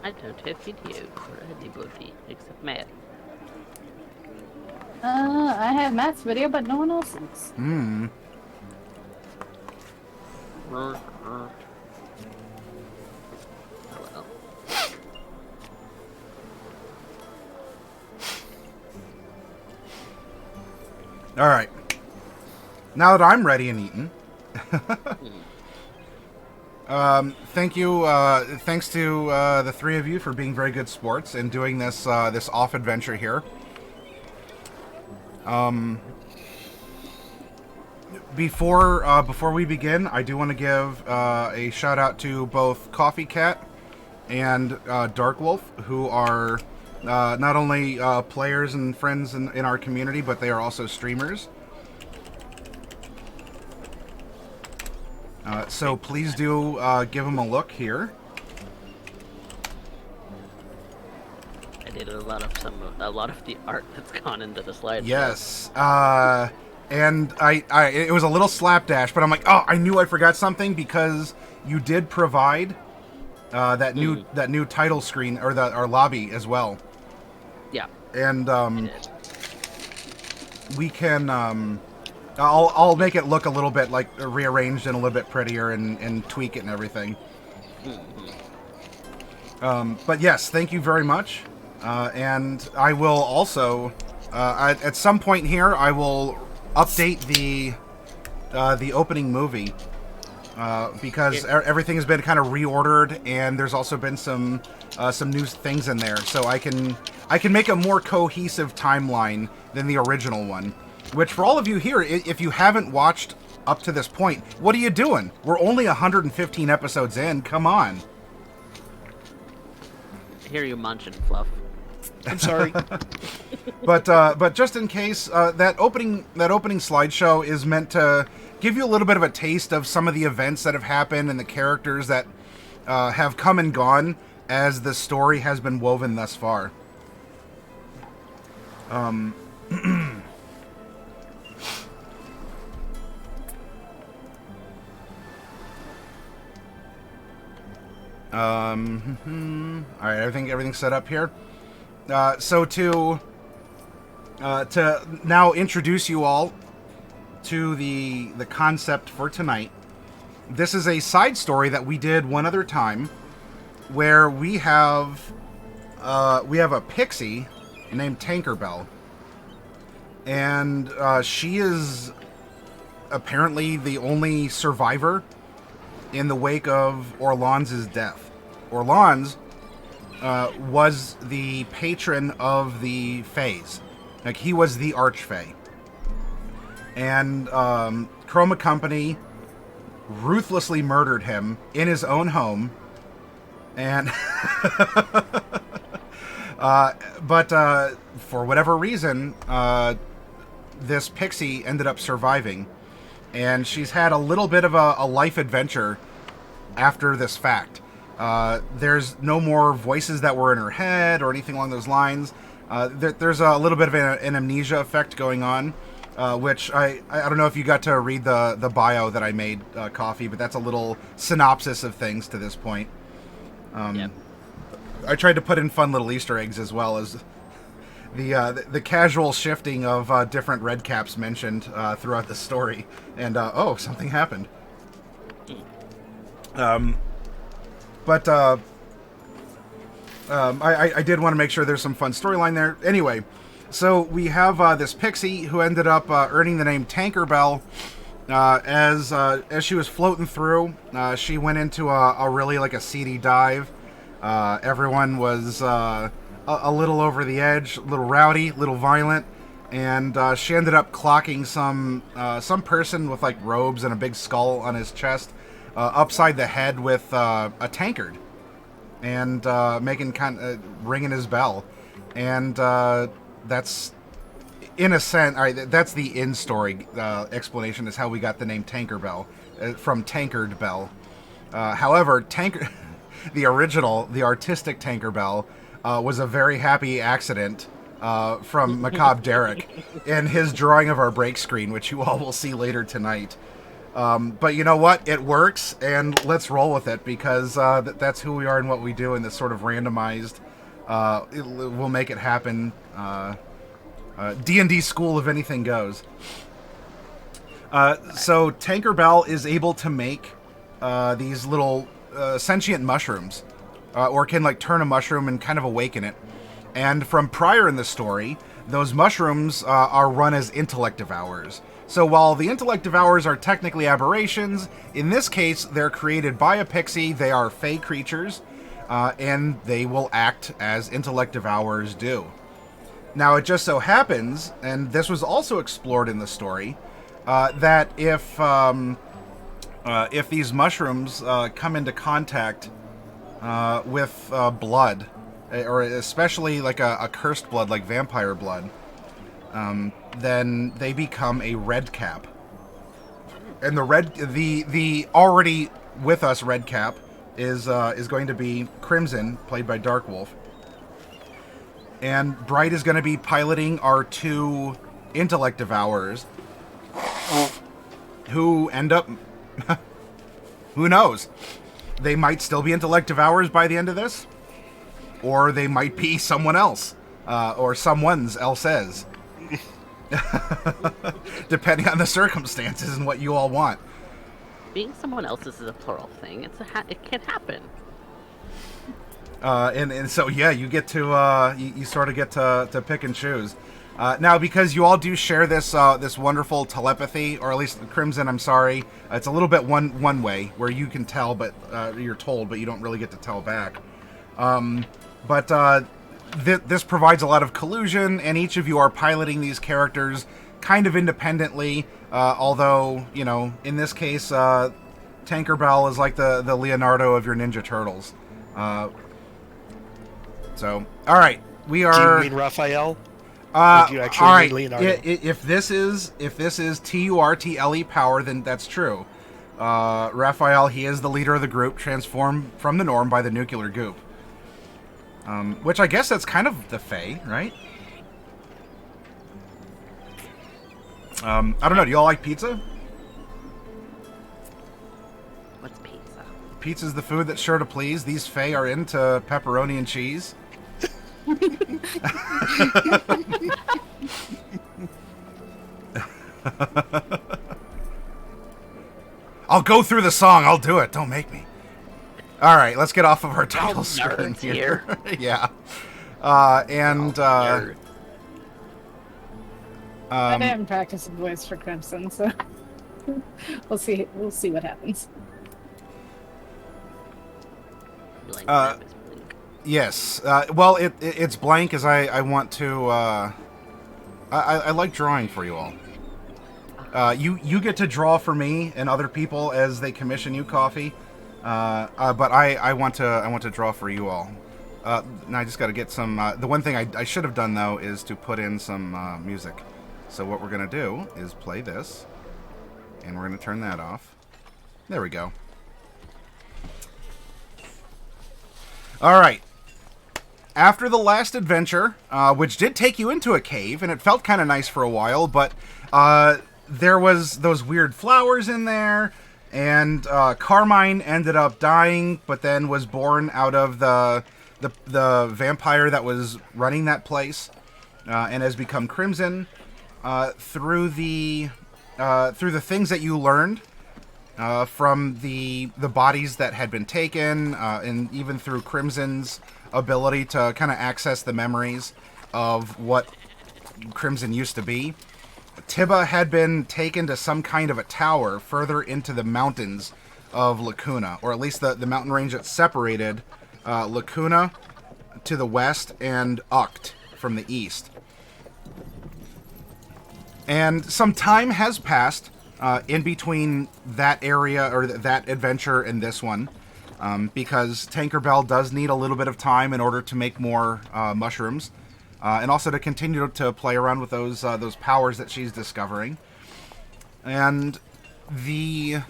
I don't have video for anybody except Matt. I have Matt's video, but no one else's. Oh well. All right. Now that I'm ready and eaten, thank you. Thanks to the three of you for being very good sports and doing this this off adventure here. Before we begin, I do want to give a shout out to both CoffeeCat and Darkwolf, who are not only players and friends in our community, but they are also streamers. So please do give them a look here. I did a lot of the art that's gone into the slideshow. Yes. And it was a little slapdash, but I'm like, oh, I knew I forgot something because you did provide that new title screen or our lobby as well. Yeah. And we can I'll make it look a little bit like rearranged and a little bit prettier and tweak it and everything. But yes, thank you very much. And I will also at some point here I will update the opening movie because everything has been kind of reordered, and there's also been some new things in there, so I can make a more cohesive timeline than the original one. Which, for all of you here, if you haven't watched up to this point, what are you doing? We're only 115 episodes in. Come on. I hear you munching, Fluff. I'm sorry. But just in case, that opening slideshow is meant to give you a little bit of a taste of some of the events that have happened and the characters that have come and gone as the story has been woven thus far. All right, everything's set up here. So to now introduce you all to the concept for tonight. This is a side story that we did one other time, where we have a pixie named Tankerbell, and she is apparently the only survivor in the wake of Orlans' death. Orlans was the patron of the Fays. Like, he was the Archfey. And Chroma Company ruthlessly murdered him in his own home. And but for whatever reason, this pixie ended up surviving. And she's had a little bit of a life adventure after this fact. There's no more voices that were in her head or anything along those lines. There's a little bit of an amnesia effect going on, which I don't know if you got to read the bio that I made, Coffee, but that's a little synopsis of things to this point. Yep. I tried to put in fun little Easter eggs as well as the casual shifting of different redcaps mentioned throughout the story, and oh, something happened. But I did want to make sure there's some fun storyline there. Anyway, so we have this pixie who ended up earning the name Tankerbell as she was floating through. She went into a really like a seedy dive. Everyone was a little over the edge, a little rowdy, a little violent, and she ended up clocking some person with like robes and a big skull on his chest upside the head with a tankard, and making ringing his bell, and that's in a sense. All right, that's the in-story explanation is how we got the name Tankerbell from Tankard Bell. However, the artistic Tankerbell was a very happy accident from Macabre Derek in his drawing of our break screen, which you all will see later tonight. But you know what? It works, and let's roll with it, because that's who we are and what we do in this sort of randomized, we'll make it happen, D&D school of anything goes. So Tankerbell is able to make these little sentient mushrooms, or can like turn a mushroom and kind of awaken it. And from prior in the story, those mushrooms are run as intellect devours. So while the intellect devours are technically aberrations, in this case they're created by a pixie. They are fey creatures, and they will act as intellect devours do. Now it just so happens, and this was also explored in the story, that if these mushrooms come into contact with blood, or especially like a cursed blood, like vampire blood, then they become a redcap. And the already with us redcap is going to be Crimson, played by Darkwolf, and Bright is going to be piloting our 2 intellect devourers, who end up, who knows? They might still be intellect devourers by the end of this, or they might be someone else, or someone's else's, depending on the circumstances and what you all want. Being someone else's is a plural thing. It can happen. And so yeah, you get to you sort of get to pick and choose. Now, because you all do share this this wonderful telepathy, or at least Crimson, I'm sorry, it's a little bit one way where you can tell, but you're told, but you don't really get to tell back. This provides a lot of collusion, and each of you are piloting these characters kind of independently. Although, you know, in this case, Tankerbell is like the Leonardo of your Ninja Turtles. So, all right, we are. Do you mean Raphael? All do you actually right. mean Leonardo? If this is TURTLE power, then that's true. Raphael, he is the leader of the group, transformed from the norm by the nuclear goop. Which I guess that's kind of the Fae, right? I don't know. Do you all like pizza? What's pizza? Pizza's the food that's sure to please. These Fae are into pepperoni and cheese. I'll go through the song. I'll do it. Don't make me. All right, let's get off of our title screen here. Yeah. I didn't practice a voice for Crimson, so we'll see what happens. Blank map is blank. Yes. Well, it's blank, as I want to. I like drawing for you all. You get to draw for me and other people as they commission you coffee. But I want to draw for you all. Now I just got to get some. The one thing I should have done though is to put in some music. So what we're gonna do is play this, and we're gonna turn that off. There we go. All right. After the last adventure, which did take you into a cave, and it felt kind of nice for a while, but there was those weird flowers in there. And Carmine ended up dying, but then was born out of the vampire that was running that place, and has become Crimson through the things that you learned from the bodies that had been taken, and even through Crimson's ability to kind of access the memories of what Crimson used to be. Tiba had been taken to some kind of a tower further into the mountains of Lacuna, or at least the mountain range that separated Lacuna to the west and Uct from the east. And some time has passed in between that area, or that adventure, and this one, because Tankerbell does need a little bit of time in order to make more mushrooms. And also to continue to play around with those powers that she's discovering. And the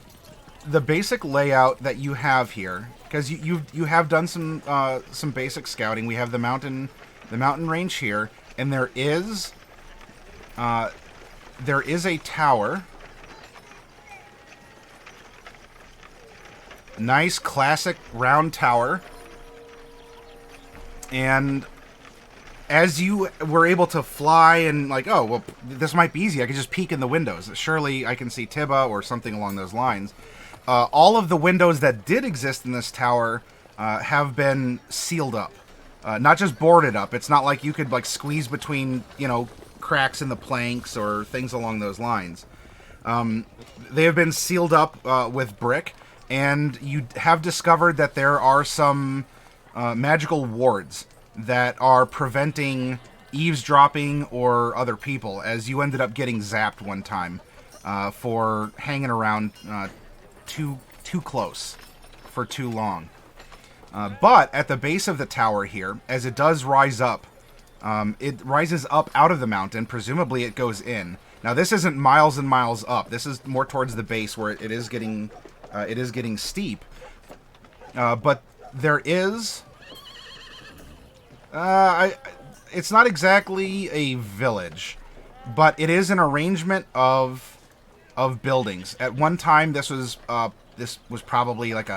basic layout that you have here, because you have done some basic scouting. We have the mountain range here, and there is a tower Nice classic round tower. And as you were able to fly and like, oh, well, this might be easy. I could just peek in the windows. Surely I can see Tiba or something along those lines. All of the windows that did exist in this tower have been sealed up. Not just boarded up. It's not like you could like squeeze between, cracks in the planks or things along those lines. They have been sealed up with brick, and you have discovered that there are some magical wards that are preventing eavesdropping or other people, as you ended up getting zapped one time for hanging around too close for too long. But at the base of the tower here, as it does rise up, it rises up out of the mountain. Presumably it goes in. Now this isn't miles and miles up. This is more towards the base where it is getting steep. But there is... it's not exactly a village, but it is an arrangement of buildings. At one time, this was probably like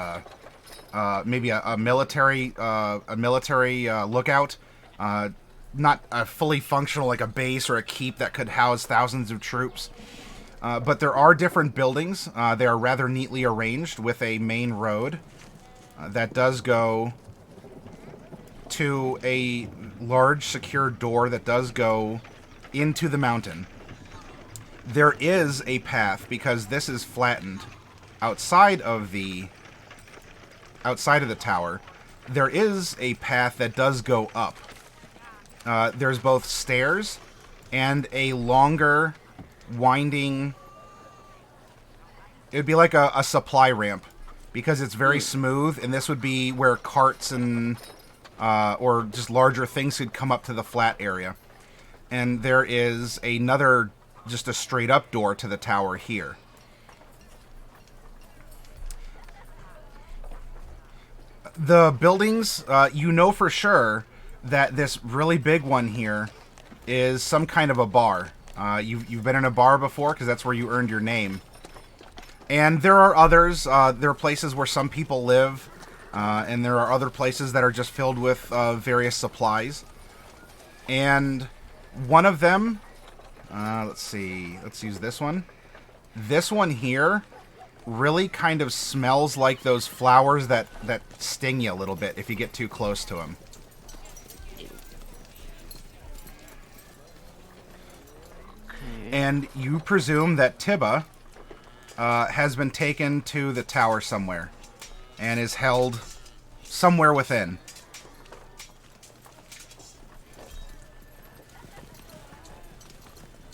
maybe a military lookout, not a fully functional like a base or a keep that could house thousands of troops. But there are different buildings. They are rather neatly arranged with a main road that does go to a large secure door that does go into the mountain. There is a path, because this is flattened outside of the tower. There is a path that does go up. There's both stairs and a longer winding... It would be like a supply ramp, because it's very smooth, and this would be where carts and or just larger things could come up to the flat area. And there is another, just a straight up door to the tower here. The buildings, you know for sure that this really big one here is some kind of a bar. You've been in a bar before, because that's where you earned your name. And there are others. There are places where some people live. And there are other places that are just filled with various supplies. And one of them, let's see, let's use this one. This one here really kind of smells like those flowers that sting you a little bit if you get too close to them. Okay. And you presume that Tiba has been taken to the tower somewhere and is held somewhere within.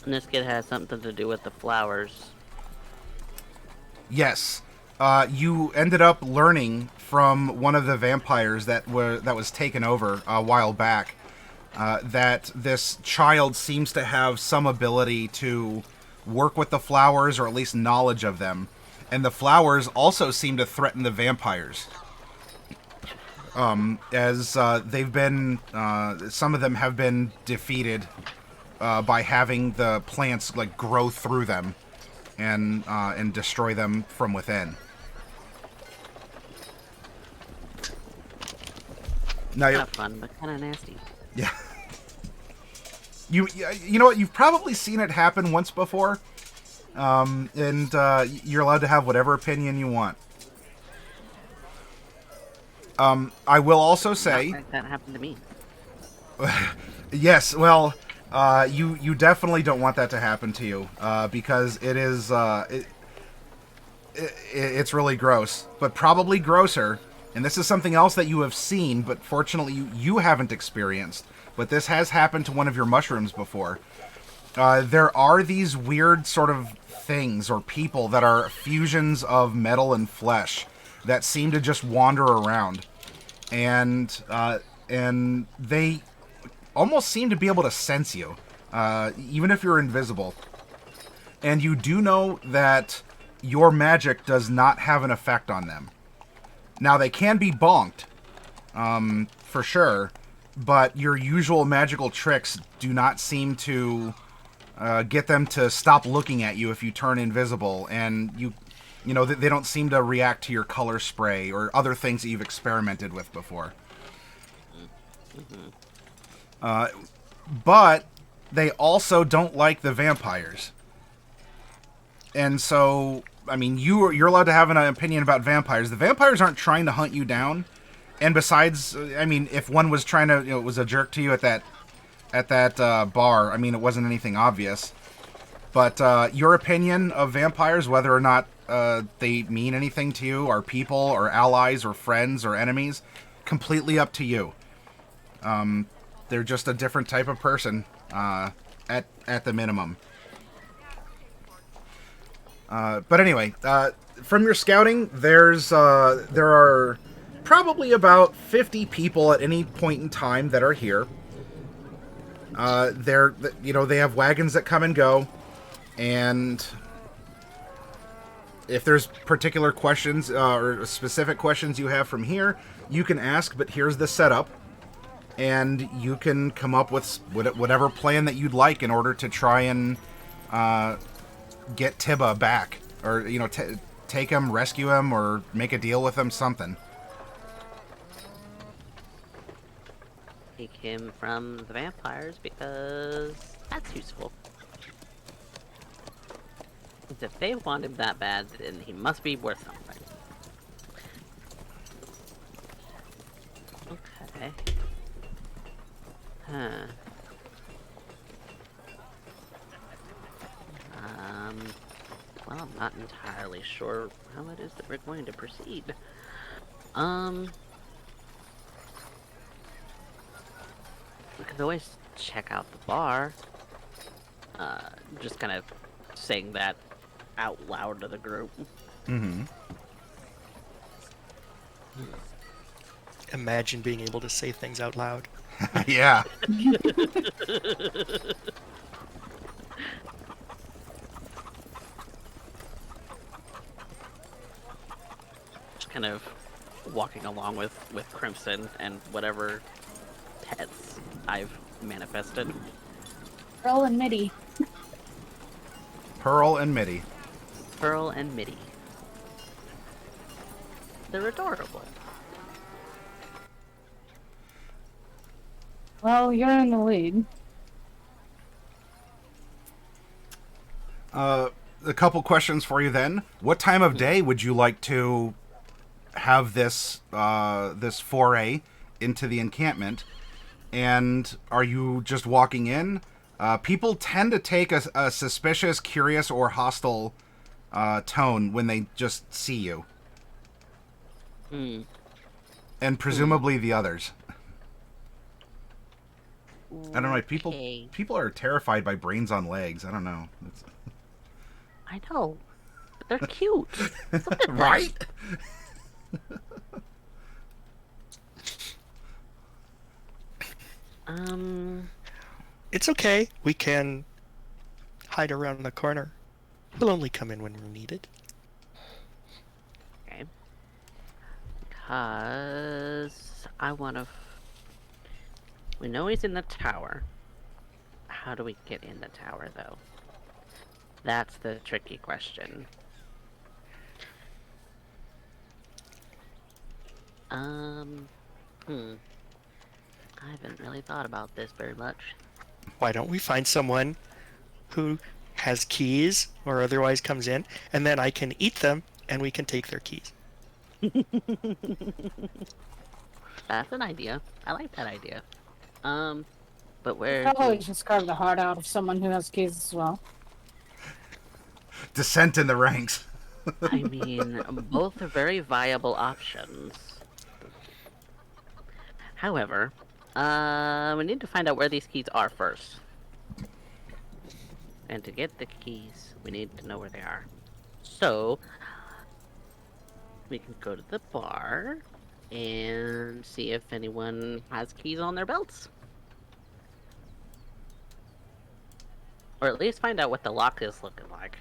And this kid has something to do with the flowers. Yes. You ended up learning from one of the vampires that was taken over a while back that this child seems to have some ability to work with the flowers, or at least knowledge of them. And the flowers also seem to threaten the vampires. As they've been, some of them have been defeated by having the plants like grow through them and destroy them from within. Now, Not fun, but kind of nasty. Yeah. You know what? You've probably seen it happen once before. And you're allowed to have whatever opinion you want. I will also say... Not like that happened to me. Yes, well, you definitely don't want that to happen to you, because it is, it's really gross. But probably grosser, and this is something else that you have seen, but fortunately you haven't experienced, but this has happened to one of your mushrooms before. There are these weird sort of things or people that are fusions of metal and flesh that seem to just wander around, and they almost seem to be able to sense you, even if you're invisible. And you do know that your magic does not have an effect on them. Now, they can be bonked, for sure, but your usual magical tricks do not seem to get them to stop looking at you if you turn invisible. And You know, they don't seem to react to your color spray or other things that you've experimented with before. But they also don't like the vampires. And so, I mean, you're allowed to have an opinion about vampires. The vampires aren't trying to hunt you down. And besides, I mean, if one was trying to, was a jerk to you at that bar, I mean, it wasn't anything obvious. But your opinion of vampires, whether or not they mean anything to you, are people, or allies, or friends, or enemies, completely up to you. They're just a different type of person, at the minimum. But anyway, from your scouting, there are probably about 50 people at any point in time that are here. They have wagons that come and go, and if there's particular questions or specific questions you have from here, you can ask. But here's the setup, and you can come up with whatever plan that you'd like in order to try and get Tibba back, or take him, rescue him, or make a deal with him, something. Take him from the vampires, because that's useful. If they want him that bad, then he must be worth something. Okay. Huh. Well, I'm not entirely sure how it is that we're going to proceed. We could always check out the bar. Just kind of saying that out loud to the group. Mm-hmm. Imagine being able to say things out loud. Yeah. Just kind of walking along with Crimson and whatever pets I've manifested. Pearl and Mitty. Pearl and Mitty. Pearl and Mitty. They're adorable. Well, you're in the lead. A couple questions for you then. What time of day would you like to have this foray into the encampment? And are you just walking in? People tend to take a suspicious, curious, or hostile tone when they just see you. And presumably the others. I don't know. People are terrified by brains on legs. I don't know. I know, but they're cute. Right? It's okay. We can hide around the corner. We'll only come in when we're needed. Okay. Because I want to... We know he's in the tower. How do we get in the tower, though? That's the tricky question. I haven't really thought about this very much. Why don't we find someone who has keys or otherwise comes in, and then I can eat them and we can take their keys. That's an idea. I like that idea. But where... Probably just carve the heart out of someone who has keys as well. Descent in the ranks. I mean, both are very viable options. However, we need to find out where these keys are first. And to get the keys, we need to know where they are. So, we can go to the bar and see if anyone has keys on their belts. Or at least find out what the lock is looking like.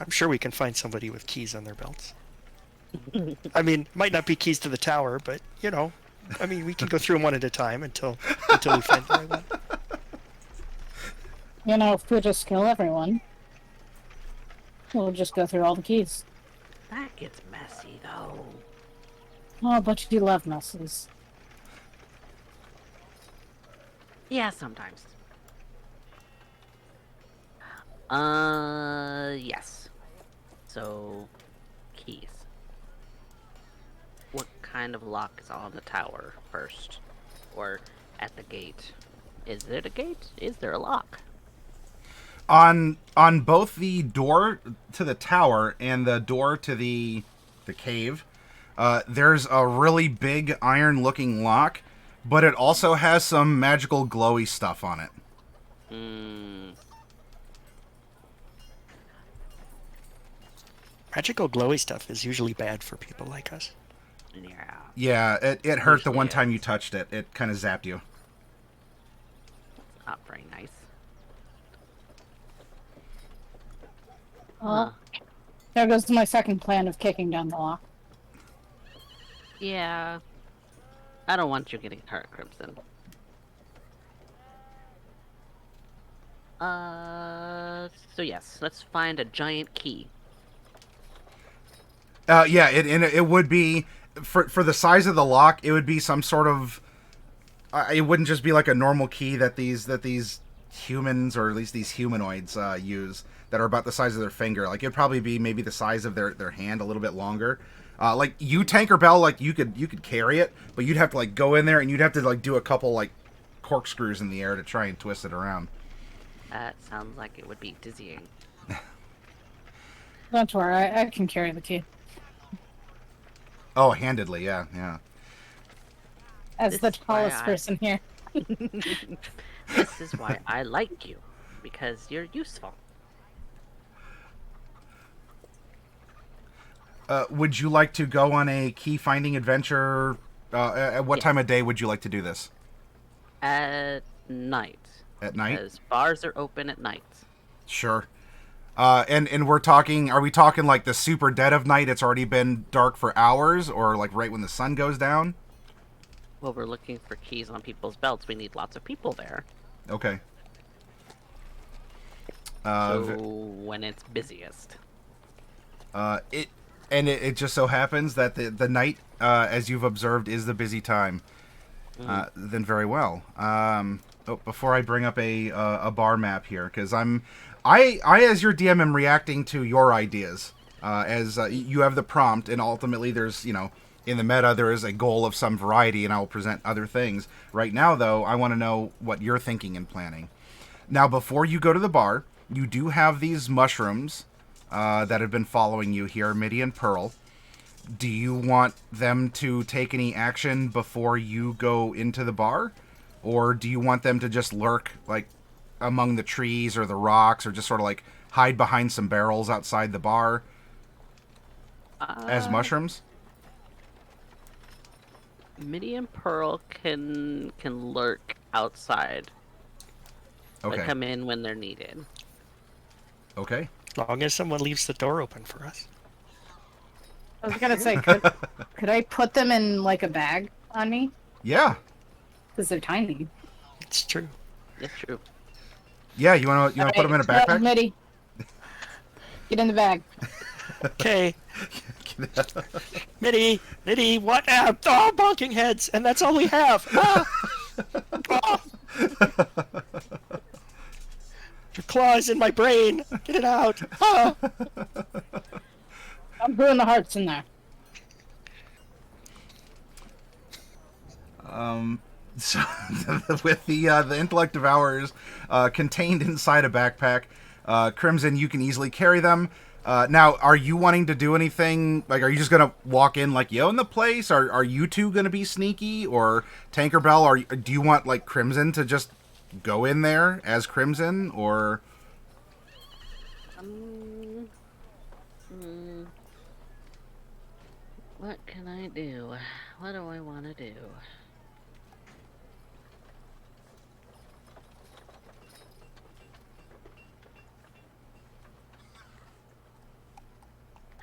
I'm sure we can find somebody with keys on their belts. I mean, might not be keys to the tower, but, I mean, we can go through them one at a time until we find the right one. If we just kill everyone. We'll just go through all the keys. That gets messy, though. Oh, but you love messes. Yeah, sometimes. Yes. So, keys. What kind of lock is on the tower first? Or at the gate? Is it a gate? Is there a lock? On both the door to the tower and the door to the cave, there's a really big iron-looking lock, but it also has some magical glowy stuff on it. Magical glowy stuff is usually bad for people like us. Yeah. Yeah, it hurt the Usually one time is. you touched it. It kind of zapped you. Not very nice. Well, there goes my second plan of kicking down the lock. Yeah. I don't want you getting hurt, Crimson. So yes, let's find a giant key. Yeah, it would be for the size of the lock. It would be some sort of. It wouldn't just be like a normal key that these humans, or at least these humanoids, use, that are about the size of their finger. Like, it'd probably be maybe the size of their hand, a little bit longer. Like you, Tankerbell, like you could carry it, but you'd have to like go in there and you'd have to like do a couple like corkscrews in the air to try and twist it around. That sounds like it would be dizzying. Don't worry, I can carry the key. Oh, handedly, yeah. As the This is why tallest person here. This is why I like you, because you're useful. Would you like to go on a key finding adventure? At what Yes. time of day would you like to do this? At night. At night? Because bars are open at night. Sure. And we're talking, are we talking like the super dead of night? It's already been dark for hours, or like right when the sun goes down? Well, we're looking for keys on people's belts. We need lots of people there. Okay. So when it's busiest. It just so happens that the night, as you've observed, is the busy time. Then very well. Before I bring up a bar map here, because I as your DM am reacting to your ideas, as you have the prompt, and ultimately there's, in the meta there is a goal of some variety, and I will present other things. Right now, though, I want to know what you're thinking and planning. Now, before you go to the bar, you do have these mushrooms that have been following you here, Mitty and Pearl. Do you want them to take any action before you go into the bar? Or do you want them to just lurk, like, among the trees or the rocks, or just sort of, like, hide behind some barrels outside the bar as mushrooms? Mitty and Pearl can lurk outside. Okay. But come in when they're needed. Okay. As long as someone leaves the door open for us. I was gonna say, could I put them in like a bag on me? Yeah. Because they're tiny. It's true. It's true. Yeah, you want to put them in a backpack? Mitty. Get in the bag. Okay. Mitty, what? Oh, bonking heads, and that's all we have. Ah! Oh! Your claws in my brain. Get it out. Ah! I'm doing the hearts in there. So, with the intellect devourers contained inside a backpack, Crimson, you can easily carry them. Now, are you wanting to do anything? Like, are you just gonna walk in like you own the place? Are you two gonna be sneaky, or Tankerbell? Do you want like Crimson to just go in there as Crimson, or? What can I do? What do I want to do?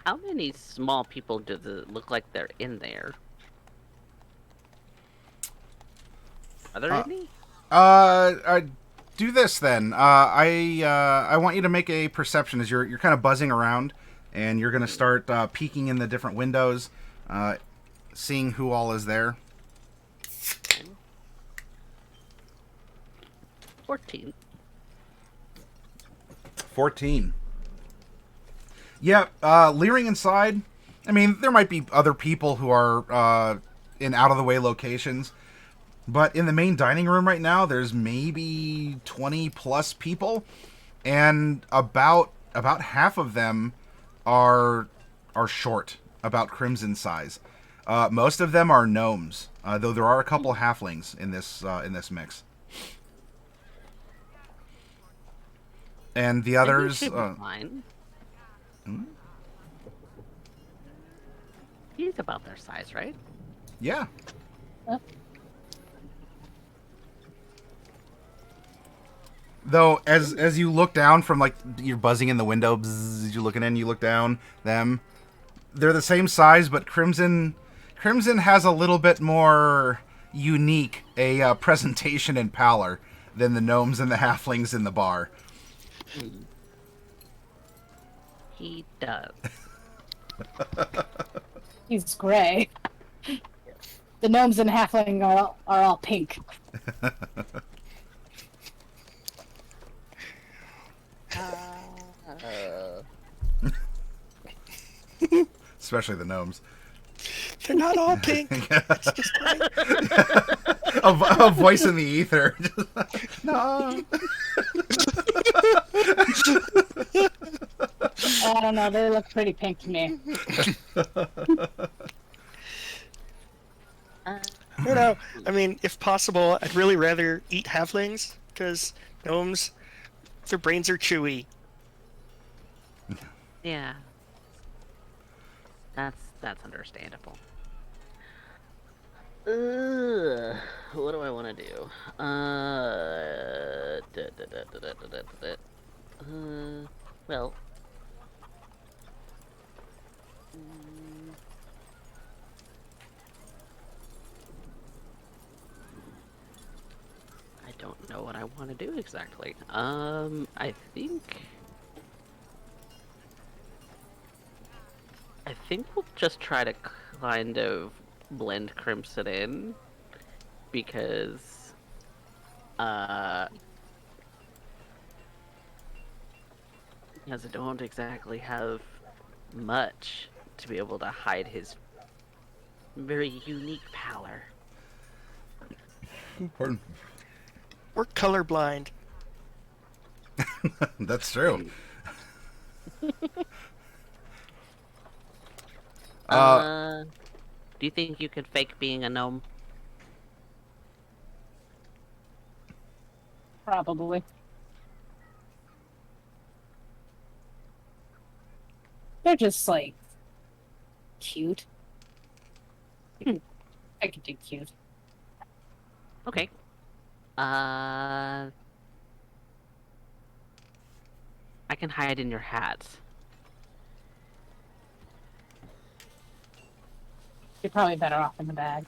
How many small people does it look like they're in there? Are there any? do this then. I want you to make a perception as you're kind of buzzing around, and you're going to start peeking in the different windows, seeing who all is there. 14. 14. Yeah, leering inside. I mean, there might be other people who are in out-of-the-way locations, but in the main dining room right now, there's maybe 20-plus people, and about half of them are short, about Crimson size. Most of them are gnomes, though there are a couple halflings in this mix. And the others... fine. Hmm? He's about their size, right? Yeah. Though, as you look down from, like, you're buzzing in the window, bzzz, you're looking in, you look down, them, they're the same size, but Crimson has a little bit more unique a presentation and pallor than the gnomes and the halflings in the bar. He does. He's gray. The gnomes and halfling are all pink. Especially the gnomes. They're not all pink. It's just gray. A voice in the ether. No. I don't know, they look pretty pink to me. You know, I mean, if possible, I'd really rather eat halflings, because gnomes, their brains are chewy. Yeah. That's understandable. What do I want to do? Well. I don't know what I want to do exactly. I think we'll just try to kind of blend Crimson in, because I don't exactly have much to be able to hide his very unique pallor. Pardon. We're colorblind. That's true. Do you think you could fake being a gnome? Probably. They're just, like, cute. I could do cute. Okay. I can hide in your hats. You're probably better off in the bag.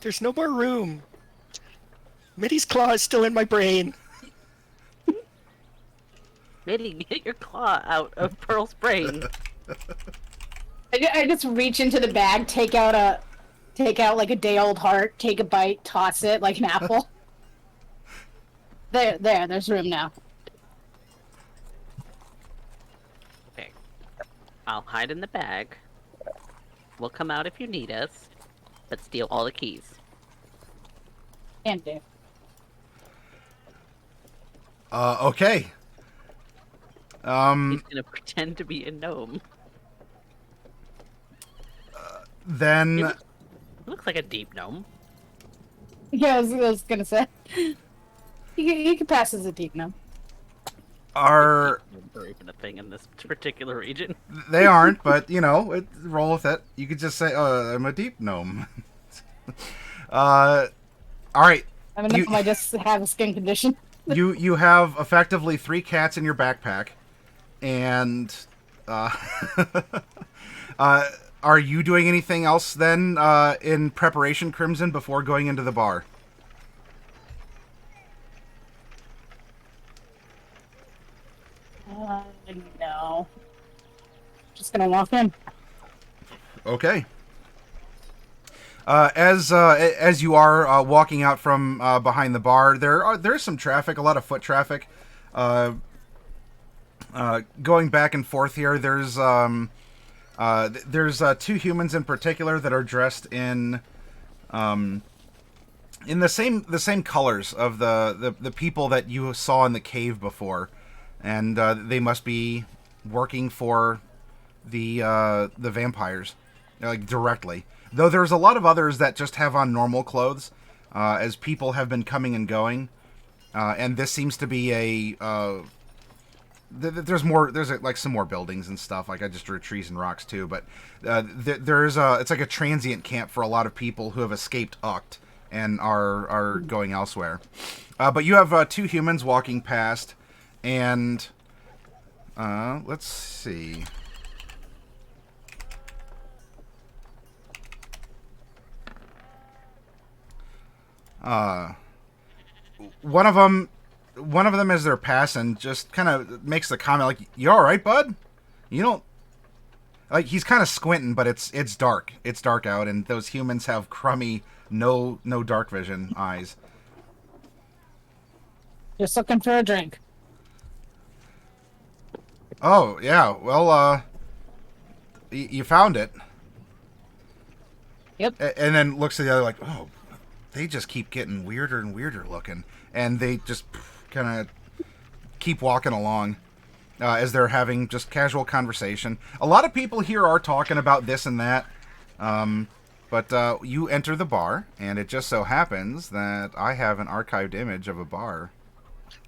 There's no more room. Mitty's claw is still in my brain. Mitty, get your claw out of Pearl's brain. I just reach into the bag, take out like a day-old heart, take a bite, toss it like an apple. There's room now. Okay. I'll hide in the bag. We'll come out if you need us, but steal all the keys. Can't do. Okay. He's gonna pretend to be a gnome. Then... He looks like a deep gnome. Yeah, I was gonna say. He could pass as a deep gnome. Are... Or even a thing in this particular region. They aren't, but, you know, roll with it. You could just say, I'm a deep gnome. Alright. I mean, I just have a skin condition. You have effectively 3 cats in your backpack, and are you doing anything else then in preparation, Crimson, before going into the bar? No. Just gonna walk in. Okay. As you are walking out from behind the bar, there's some traffic, a lot of foot traffic, going back and forth here. There's two humans in particular that are dressed in the same colors of the people that you saw in the cave before, and they must be working for the vampires, like directly. Though there's a lot of others that just have on normal clothes, as people have been coming and going, and this seems to be a. There's more. There's like some more buildings and stuff. Like I just drew trees and rocks too, but it's like a transient camp for a lot of people who have escaped Uct and are going elsewhere. But you have two humans walking past, and let's see. One of them as they're passing just kind of makes the comment like, "You all right, bud? You don't like." He's kind of squinting, but it's dark. It's dark out, and those humans have crummy, no dark vision eyes. Just looking for a drink. Oh yeah, well, you found it. Yep. And then looks at the other like, "Oh, they just keep getting weirder and weirder looking," and they just kind of keep walking along as they're having just casual conversation. A lot of people here are talking about this and that, but you enter the bar, and it just so happens that I have an archived image of a bar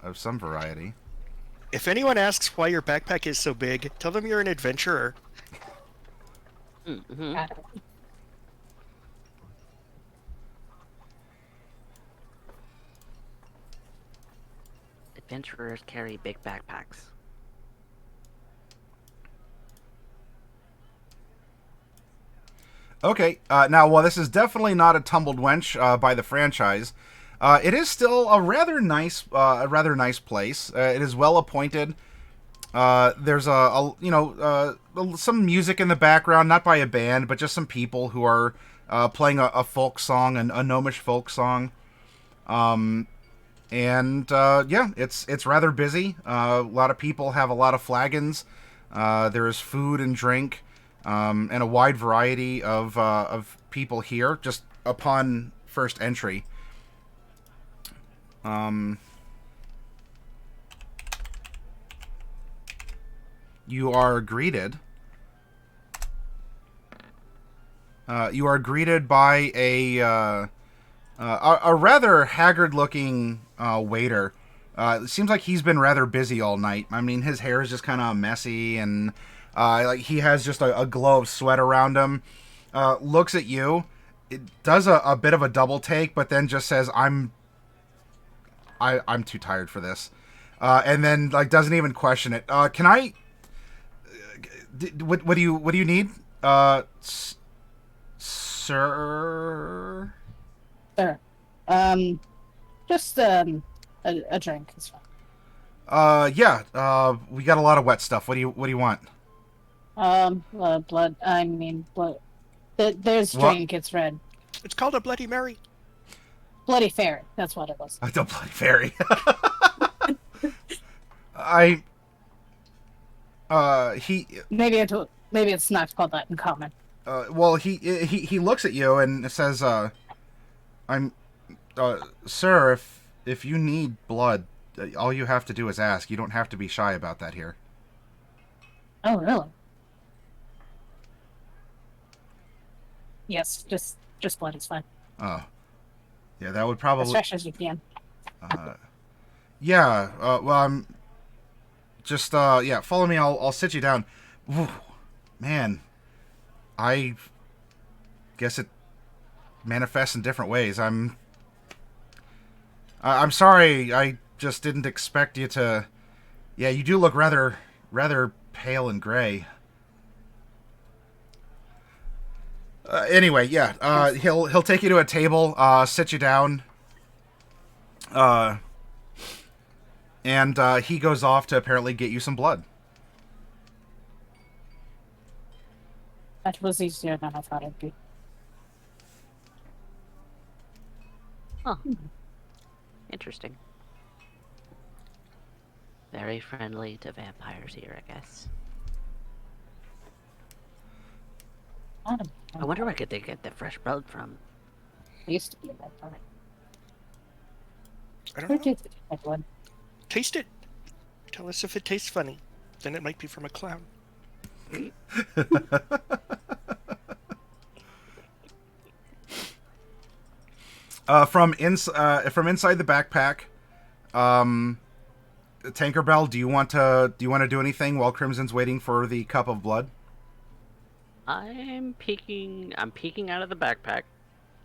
of some variety. If anyone asks why your backpack is so big, tell them you're an adventurer. Mm-hmm. Adventurers carry big backpacks. Okay, now while this is definitely not a tumbled wench by the franchise, it is still a rather nice place. It is well appointed. There's some music in the background, not by a band, but just some people who are playing a folk song, a gnomish folk song. Yeah, it's rather busy. A lot of people have a lot of flagons. There is food and drink, and a wide variety of people here just upon first entry. You are greeted. You are greeted by a rather haggard-looking waiter. It seems like he's been rather busy all night. I mean, his hair is just kind of messy, and like he has just a glow of sweat around him. Looks at you. It does a bit of a double take, but then just says, I'm too tired for this," and then like doesn't even question it. Can I? What do you need, sir? Sure. Just a drink is fine. Yeah. We got a lot of wet stuff. What do you want? Blood. I mean, blood. There's drink. It's red. It's called a Bloody Mary. Bloody fairy. That's what it was. I don't Bloody Fairy. Maybe it's not called that in common. Well, he looks at you and says, sir, if you need blood, all you have to do is ask. You don't have to be shy about that here." Oh, really? Yes, just blood is fine. Oh. Yeah, that would probably... As fresh as you can. Yeah, well, I'm... Just, yeah, follow me, I'll sit you down. Whew, man, I guess it manifests in different ways. I'm sorry, I just didn't expect you to... Yeah, you do look rather pale and gray. Anyway, yeah. He'll take you to a table, sit you down, and he goes off to apparently get you some blood. That was easier than I thought it'd be. Huh. Interesting. Very friendly to vampires here, I guess. I wonder where could they get the fresh blood from? It used to be that part. I don't Who know. did that one? Taste it. Tell us if it tastes funny. Then it might be from a clown. From inside the backpack, Tankerbell, do you want to do anything while Crimson's waiting for the cup of blood? I'm peeking out of the backpack,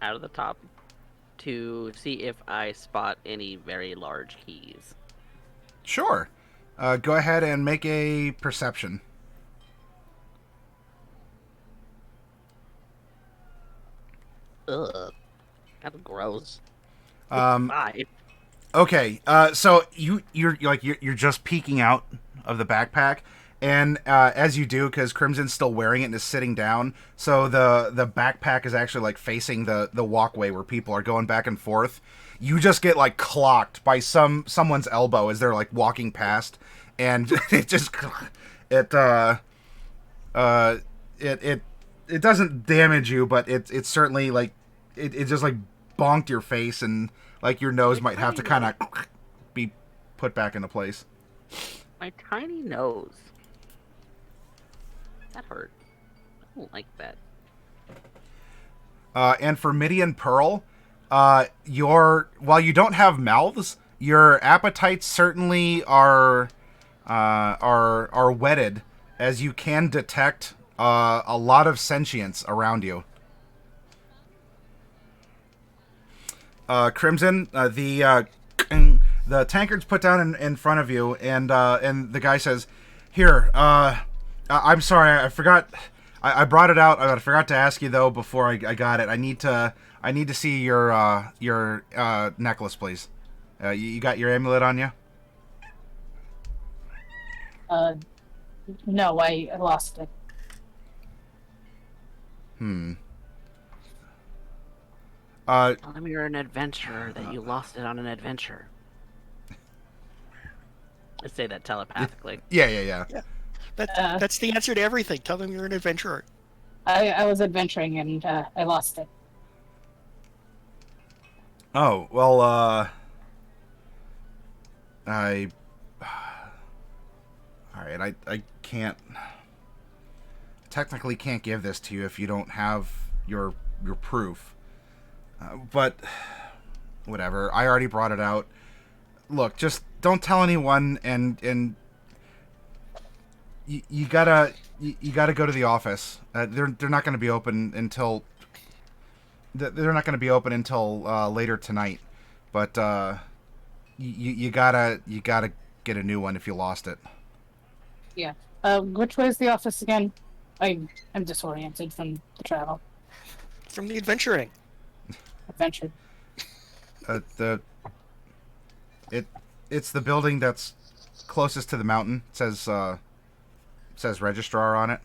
out of the top, to see if I spot any very large keys. Sure. Go ahead and make a perception. Ugh. That's gross. Um, 5. Okay, so you're just peeking out of the backpack, and as you do, because Crimson's still wearing it and is sitting down, so the backpack is actually like facing the walkway where people are going back and forth. You just get like clocked by someone's elbow as they're like walking past, and it just it doesn't damage you, but it's certainly like it just like bonked your face, and like your nose might have to kind of be put back into place. My tiny nose. That hurt. I don't like that. And for Mitty and Pearl, while you don't have mouths, your appetites certainly are whetted, as you can detect a lot of sentience around you. Crimson, the tankard's put down in front of you, and the guy says, "Here, I'm sorry, I forgot. I brought it out. I forgot to ask you though before I got it. I need to see your necklace, please. You got your amulet on you?" No, I lost it. Tell him you're an adventurer, that you lost it on an adventure. I say that telepathically. Yeah. That's the answer to everything. Tell them you're an adventurer. I was adventuring and I lost it. Oh, well, I... Alright, I can't... Technically can't give this to you if you don't have your proof. But... Whatever, I already brought it out. Look, just don't tell anyone, and you gotta go to the office. They're not going to be open until... They're not going to be open until later tonight, but you gotta get a new one if you lost it. Yeah. Which way is the office again? I'm disoriented from the travel. From the adventuring. Adventure. It's the building that's closest to the mountain. It says registrar on it.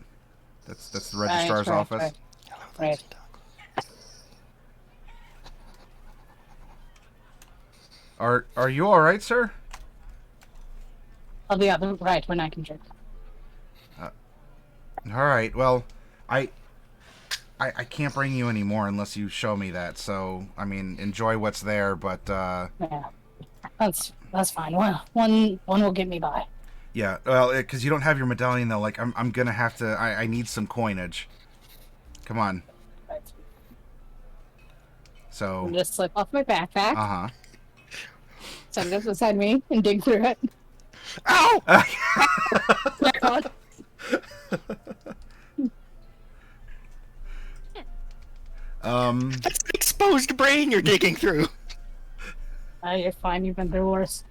That's the registrar's office. Right. Are you all right, sir? Oh, yeah, right, when I can drink. All right. Well, I can't bring you any more unless you show me that. So, I mean, enjoy what's there, but Yeah, that's fine. Well, one will get me by. yeah. Well, because you don't have your medallion though. Like, I'm gonna have to. I need some coinage. Come on. Right. So. I'll just slip off my backpack. Uh huh. Set it up beside me and dig through it. Ow! That's an exposed brain you're digging through. You're fine. You've been through worse.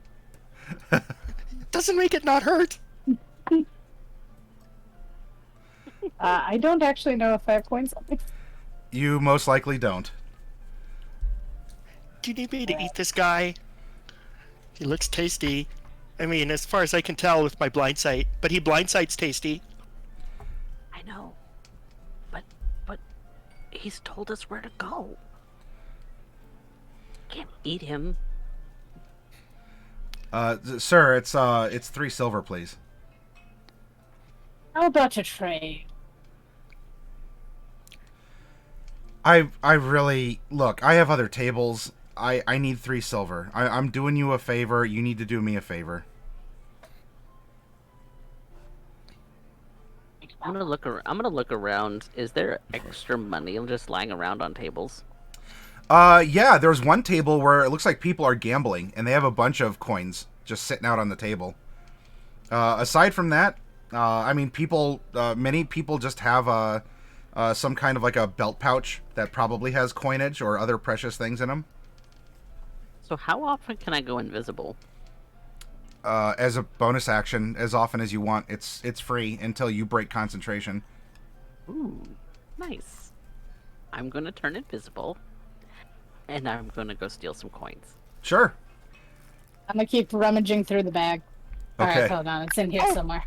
Doesn't make it not hurt. I don't actually know if I have coins on me. You most likely don't. Do you need me to eat this guy? He looks tasty. I mean, as far as I can tell with my blind sight, but he blind sights tasty. I know. But he's told us where to go. Can't eat him. Sir, it's 3 silver, please. How about a trade? I really look. I have other tables. I need 3 silver. I'm doing you a favor. You need to do me a favor. I'm gonna look around. Is there extra money just lying around on tables? Yeah. There's one table where it looks like people are gambling, and they have a bunch of coins just sitting out on the table. Aside from that, I mean, many people just have some kind of like a belt pouch that probably has coinage or other precious things in them. So how often can I go invisible? As a bonus action, as often as you want. It's free until you break concentration. Ooh, nice. I'm gonna turn invisible, and I'm gonna go steal some coins. Sure. I'm gonna keep rummaging through the bag. Okay. Alright, hold on. It's in here somewhere.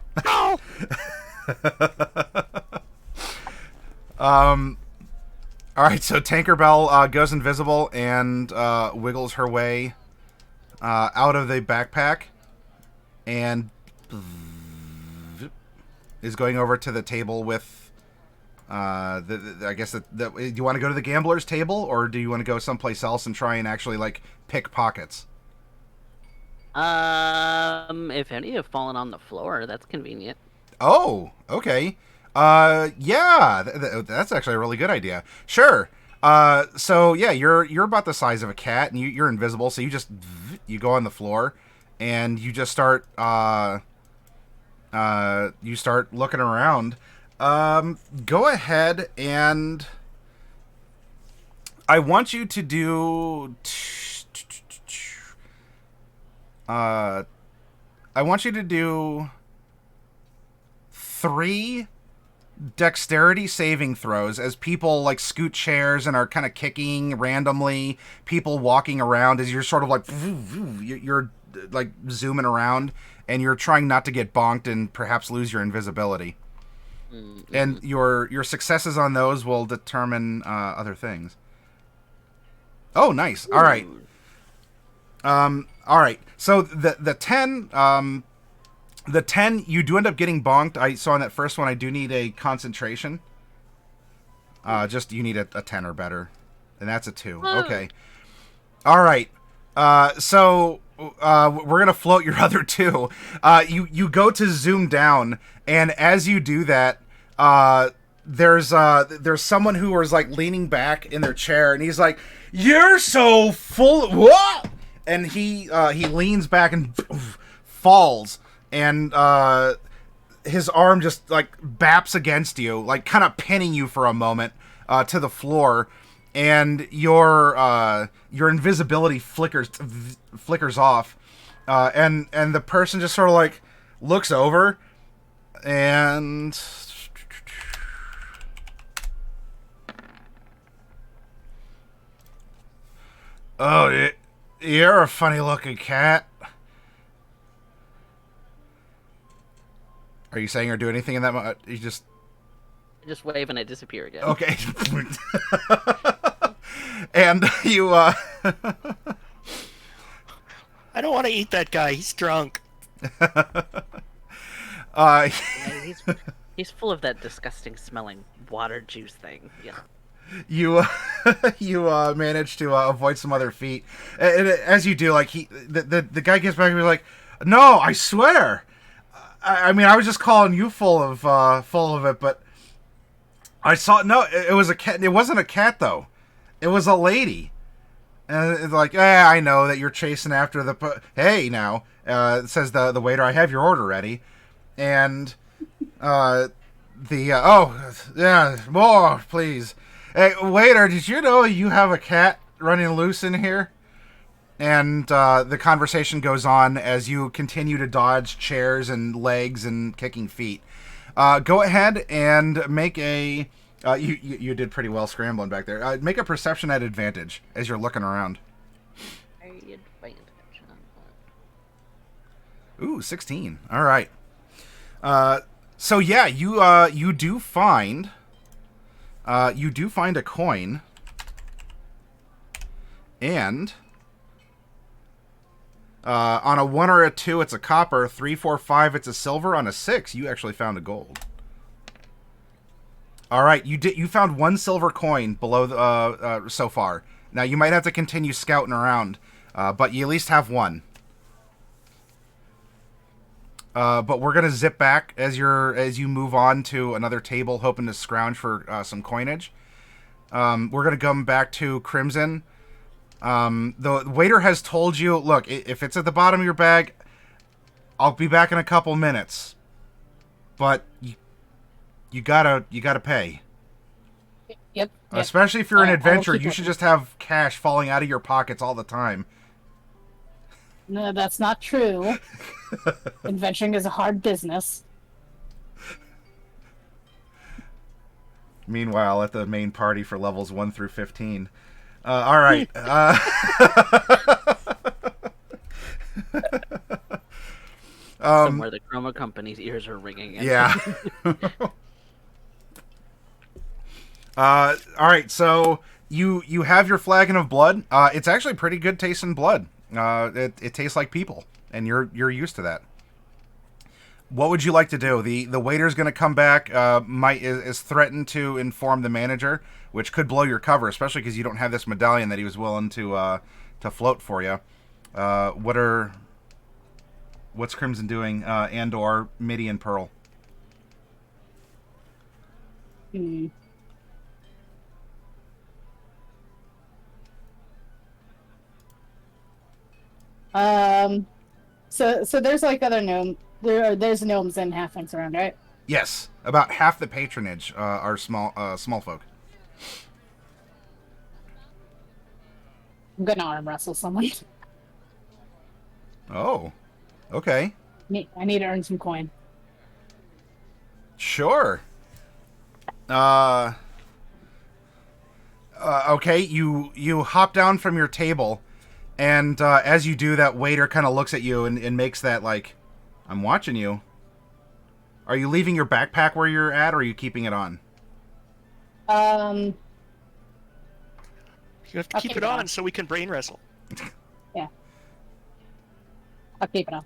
All right, so Tankerbell goes invisible and wiggles her way out of the backpack and is going over to the table with I guess do you want to go to the gambler's table, or do you want to go someplace else and try and actually like pick pockets? If any have fallen on the floor, that's convenient. Oh, okay. Yeah, that's actually a really good idea. Sure. So yeah, you're about the size of a cat, and you're invisible, so you go on the floor, and you just start looking around. Go ahead, and I want you to do. I want you to do 3 dexterity saving throws as people like scoot chairs and are kind of kicking randomly. People walking around as you're sort of like you're like zooming around, and you're trying not to get bonked and perhaps lose your invisibility. Mm-hmm. And your successes on those will determine other things. Oh, nice. All right. All right. So the 10 you do end up getting bonked. I saw in that first one I do need a concentration. Just you need a 10 or better. And that's a 2. Okay. All right. So we're going to float your other 2. You go to zoom down, and as you do that, there's someone who is like leaning back in their chair, and he's like, "You're so full of what?" And he leans back and falls, and his arm just like baps against you, like kind of pinning you for a moment to the floor, and your invisibility flickers off, and the person just sort of like looks over, and oh, you're a funny looking cat. Are you saying or do anything in that? You just wave and I disappear again. Okay. And you. I don't want to eat that guy. He's drunk. Yeah, he's full of that disgusting smelling water juice thing. Yeah. You manage to avoid some other feet, and as you do, like the guy gets back and he's like, "No, I swear. I mean, I was just calling you full of it, but I saw it was a cat. It wasn't a cat though. It was a lady." And it's like, I know that you're chasing after the. Hey, now, says the waiter, "I have your order ready," and oh yeah, more please. Hey, waiter, did you know you have a cat running loose in here? And the conversation goes on as you continue to dodge chairs and legs and kicking feet. Go ahead and make a You did pretty well scrambling back there. Make a perception at advantage as you're looking around. Advantage. Ooh, 16. All right. So yeah, you do find a coin, and on a 1 or a 2, it's a copper. 3, 4, 5, it's a silver. On a 6, you actually found a gold. All right, you found 1 silver coin below the, so far. Now you might have to continue scouting around, but you at least have 1. But we're gonna zip back as you move on to another table, hoping to scrounge for some coinage. We're gonna come back to Crimson. The waiter has told you, look, if it's at the bottom of your bag, I'll be back in a couple minutes. But you gotta pay. Yep. Especially if you're an I'll adventurer, keep you it. should just have cash falling out of your pockets all the time. No, that's not true. Adventuring is a hard business. Meanwhile, at the main party for levels 1 through 15. All right. Somewhere the Chroma Company's ears are ringing. Yeah. All right. So you have your flagon of blood. It's actually pretty good tasting blood. It tastes like people, and you're used to that. What would you like to do? The waiter's going to come back. Is threatened to inform the manager, which could blow your cover, especially because you don't have this medallion that he was willing to float for you. What's Crimson doing? And/or Mitty and Pearl. Hmm. So there's like other there's gnomes and halflings around, right? Yes, about half the patronage are small folk. I'm gonna arm wrestle someone. Oh, okay, I need to earn some coin. sure. Okay, you hop down from your table, and as you do, that waiter kind of looks at you and makes that like, I'm watching you. Are you leaving your backpack where you're at, or are you keeping it on? You have to keep it on so we can brain wrestle. Yeah. I'll keep it on.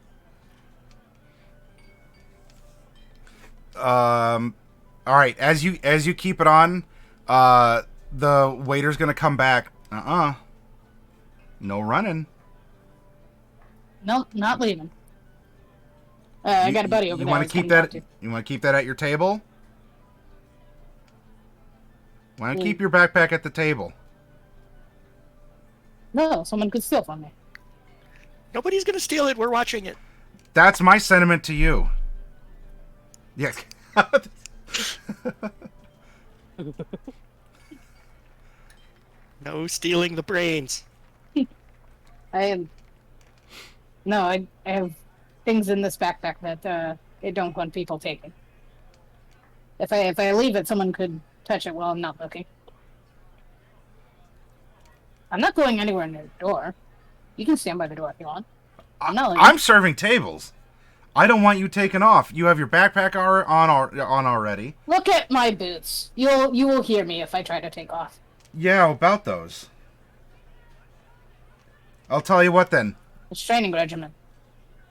All right. As you keep it on, the waiter's gonna come back. No running. No, not leaving. I got a buddy over you there. Want to keep that? You want to keep that at your table? Why don't keep your backpack at the table? No, someone could steal from me. Nobody's gonna steal it. We're watching it. That's my sentiment to you. Yes. No stealing the brains. I have things in this backpack that I don't want people taking. If I leave it, someone could touch it while I'm not looking. I'm not going anywhere near the door. You can stand by the door if you want. I'm serving tables. I don't want you taken off. You have your backpack on already. Look at my boots. You will hear me if I try to take off. Yeah, about those. I'll tell you what then. It's training regimen.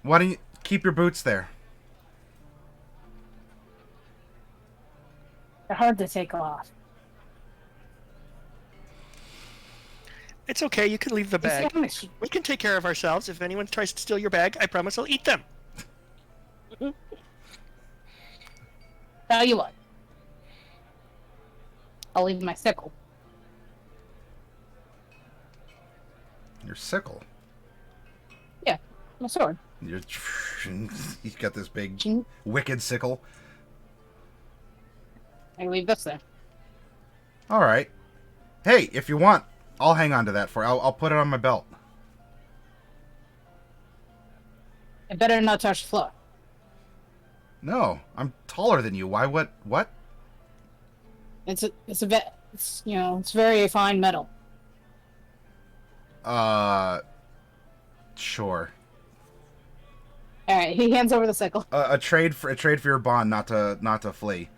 Why don't you keep your boots there? They're hard to take off. It's okay. You can leave the bag. We can take care of ourselves. If anyone tries to steal your bag, I promise I'll eat them. Tell you what. I'll leave my sickle. Your sickle. Yeah, my sword. He's got this big, Ching. wicked sickle. I leave this there. All right. Hey, if you want, I'll hang on to that for you. I'll put it on my belt. I better not touch the floor. No, I'm taller than you. Why? What? It's it's very fine metal. Sure. All right, he hands over the sickle. A trade for your bond, not to flee.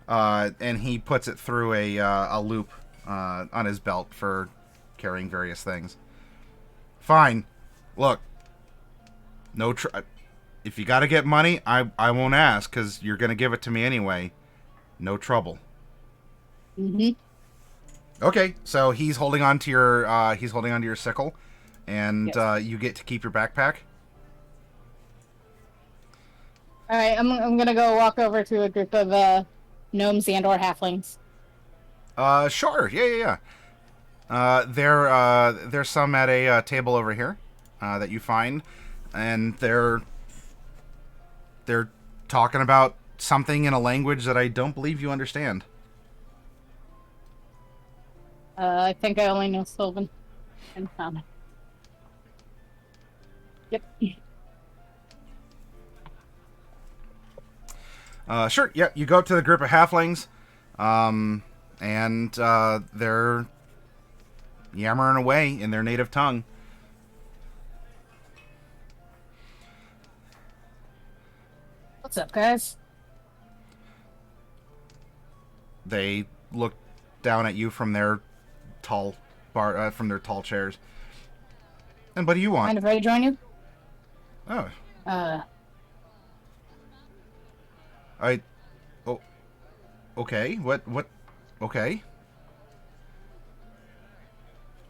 And he puts it through a loop on his belt for carrying various things. Fine. Look. If you got to get money, I won't ask because you're gonna give it to me anyway. No trouble. Mm-hmm. Okay, so he's holding on to your sickle, and Yes. you get to keep your backpack. All right, I'm gonna go walk over to a group of gnomes and/or halflings. Sure. Yeah. There's some at a table over here that you find, and they're talking about something in a language that I don't believe you understand. I think I only know Sylvan and Tom. Yep. Sure. Yeah, you go up to the group of halflings, and they're yammering away in their native tongue. What's up, guys? They look down at you from their tall chairs. And what do you want? Mind if I join you? Oh, Uh, oh, okay. What? Okay.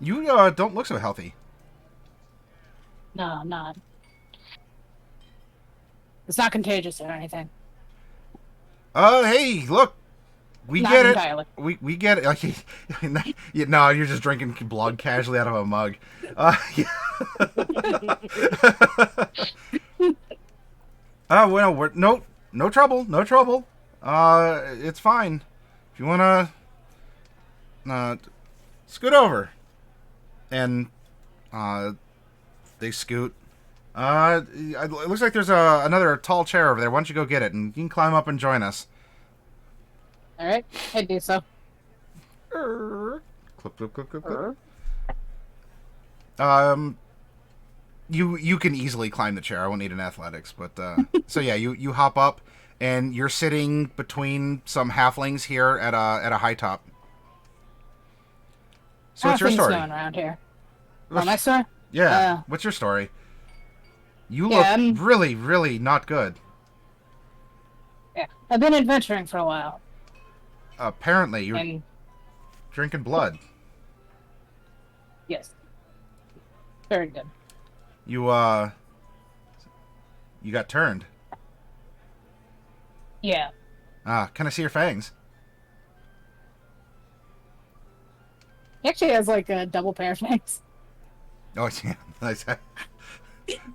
You don't look so healthy. no, not. It's not contagious or anything. Hey, look. We Not get entirely. it. We get it. No, you're just drinking blood casually out of a mug. Oh well, no trouble, no trouble. It's fine. If you wanna, scoot over, and they scoot. It looks like there's another tall chair over there. Why don't you go get it, and you can climb up and join us. All right, I do so. Clip, clip, clip, clip, clip. You can easily climb the chair. I won't need an athletics, but so yeah, you hop up, and you're sitting between some halflings here at a high top. So what's your Things story? going around here? Oh, my story? Yeah, what's your story? You Yeah, look really, really not good. Yeah, I've been adventuring for a while. Apparently, you're And drinking blood. yes, very good. You you got turned. Yeah. Can I see your fangs? He actually has like a double pair of fangs. Oh, yeah. Nice.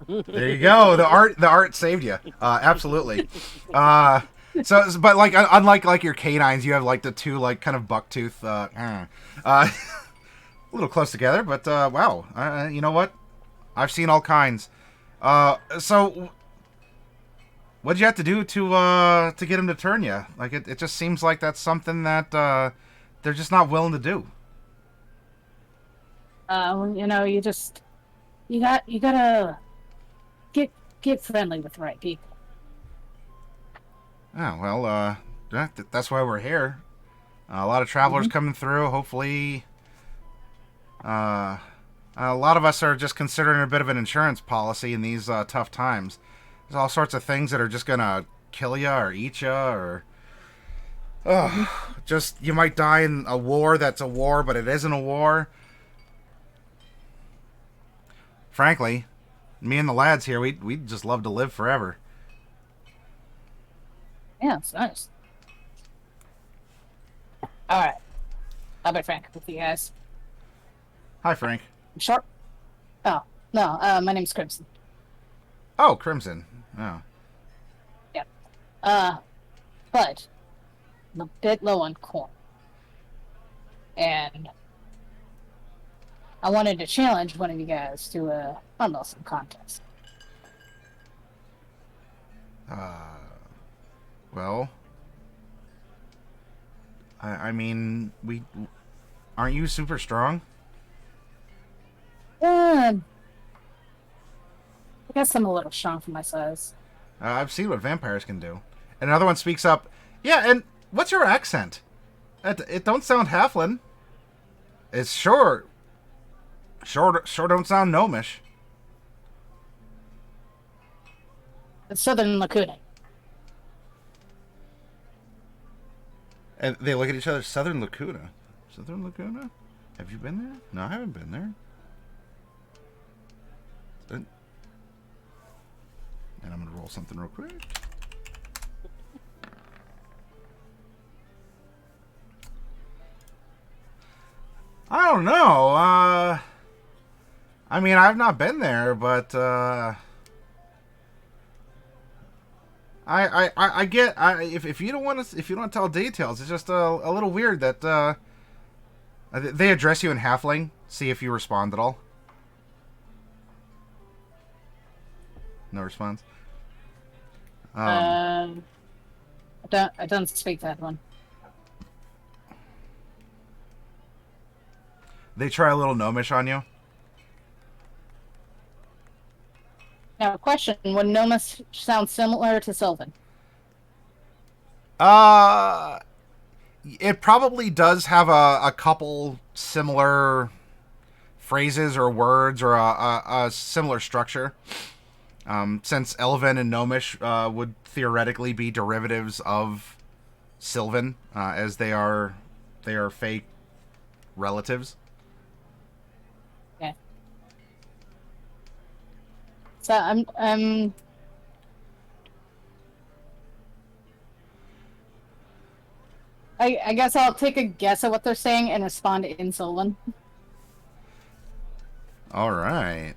There you go. The art saved you. Absolutely. But like, unlike like your canines, you have like the two like kind of bucktooth. A little close together, but wow. You know what? I've seen all kinds. So what'd you have to do to get him to turn you? Like it just seems like that's something that they're just not willing to do. You gotta get friendly with the right people. Oh well, that's why we're here. A lot of travelers coming through. Hopefully, a lot of us are just considering a bit of an insurance policy in these tough times. There's all sorts of things that are just gonna kill you or eat you, or just you might die in a war that's a war, but it isn't a war. Frankly, me and the lads here, we'd just love to live forever. Yeah, it's nice. All right, I'll be frank with you guys. Hi, Frank. I'm short. Oh no, my name's Crimson. Oh, Crimson. Oh. Yeah. But I'm a bit low on corn, and I wanted to challenge one of you guys to a fun some contest. Well, I mean, aren't you super strong? I guess I'm a little strong for my size. I've seen what vampires can do. And another one speaks up. Yeah, and what's your accent? It don't sound halfling. It's sure don't sound gnomish. It's Southern Lacuna. And they look at each other. Southern Lacuna. Southern Lacuna? Have you been there? No, I haven't been there. And I'm going to roll something real quick. I don't know. I mean, I've not been there, but I get if you don't want to tell details, it's just a little weird that they address you in halfling. See if you respond at all. No response. I don't speak that one. They try a little gnomish on you. Now, question: would Nomus sound similar to Sylvan? It probably does have a couple similar phrases or words or a similar structure. Since Elven and Gnomish would theoretically be derivatives of Sylvan, as they are fake relatives. Yeah. So I guess I'll take a guess at what they're saying and respond in Sylvan. All right.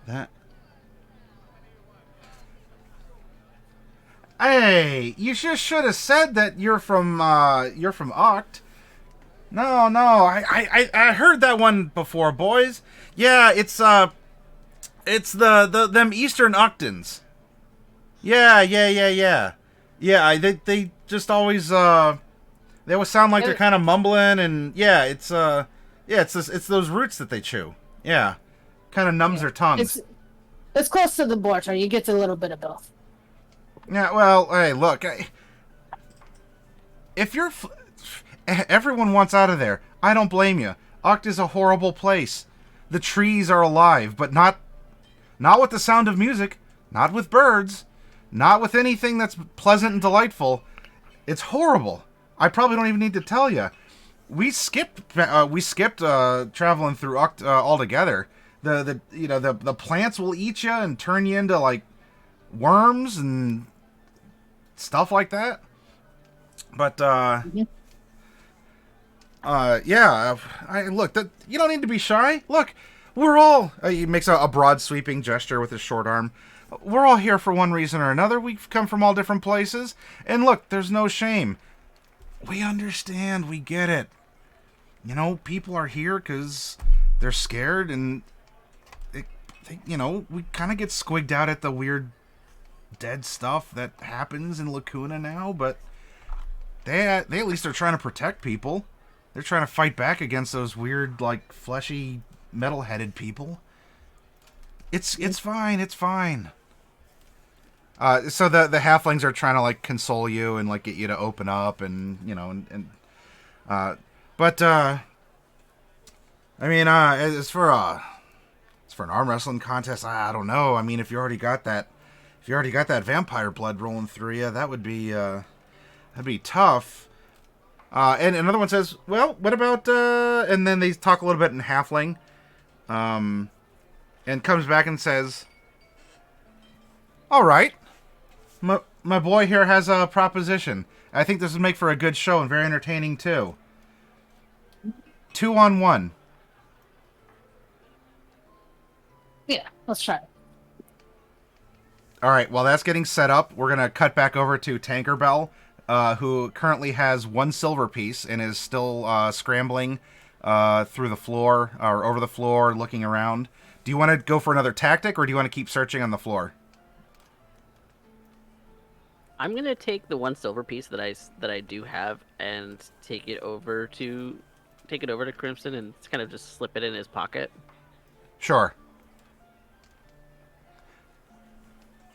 That. Hey, you just should have said that you're from Oct. No, I heard that one before, boys. Yeah, it's the them Eastern Octans. Yeah. Yeah, they just always they always sound like they're kind of mumbling, and yeah, it's those roots that they chew. Yeah, kind of numbs their tongues. It's close to the border. You get a little bit of both. Yeah, well, hey, look, if you're everyone wants out of there. I don't blame you. Oct is a horrible place. The trees are alive, but not with the sound of music, not with birds, not with anything that's pleasant and delightful. It's horrible. I probably don't even need to tell you. We skipped traveling through Oct altogether. The plants will eat you and turn you into like worms and stuff like that. But yeah, you don't need to be shy. Look, we're all. He makes a broad sweeping gesture with his short arm. We're all here for one reason or another. We've come from all different places, and look, there's no shame. We understand. We get it. You know, people are here because they're scared, and we kind of get squigged out at the weird dead stuff that happens in Lacuna now, but they at least are trying to protect people. They're trying to fight back against those weird, like, fleshy, metal-headed people. It's fine. It's fine. So the halflings are trying to like console you and like get you to open up and but I mean as for an arm wrestling contest, I don't know. I mean, if you already got that vampire blood rolling through you, that'd be tough. And another one says, well, what about and then they talk a little bit in halfling, and comes back and says, all right. My boy here has a proposition. I think this would make for a good show and very entertaining, too. 2-on-1. Yeah, let's try it. All right, while that's getting set up, we're going to cut back over to Tankerbell, who currently has 1 silver piece and is still scrambling through the floor, or over the floor, looking around. Do you want to go for another tactic, or do you want to keep searching on the floor? I'm gonna take the one silver piece that I do have and take it over to Crimson and kind of just slip it in his pocket. Sure.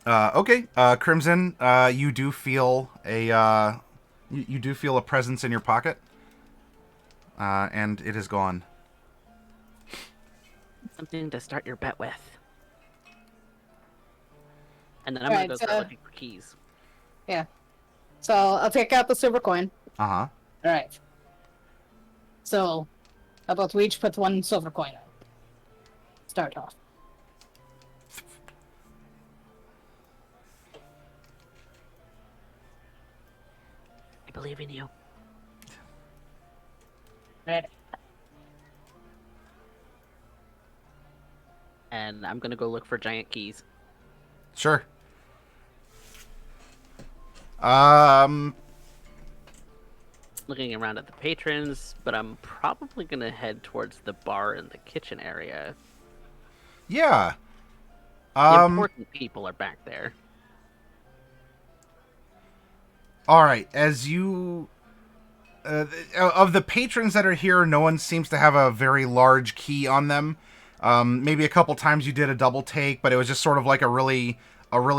Okay, Crimson, you do feel you do feel a presence in your pocket, and it is gone. Something to start your bet with. And then I'm All gonna right, go so start looking for keys. yeah. So I'll take out the silver coin. Uh huh. All right. So, how about we each put one silver coin out? Start off. I believe in you. Ready. And I'm gonna go look for giant keys. Sure. Um. Looking around at the patrons, but I'm probably gonna head towards the bar and the kitchen area. Yeah. The important people are back there. All right. As you, of the patrons that are here, no one seems to have a very large key on them. Maybe a couple times you did a double take, but it was just sort of like a really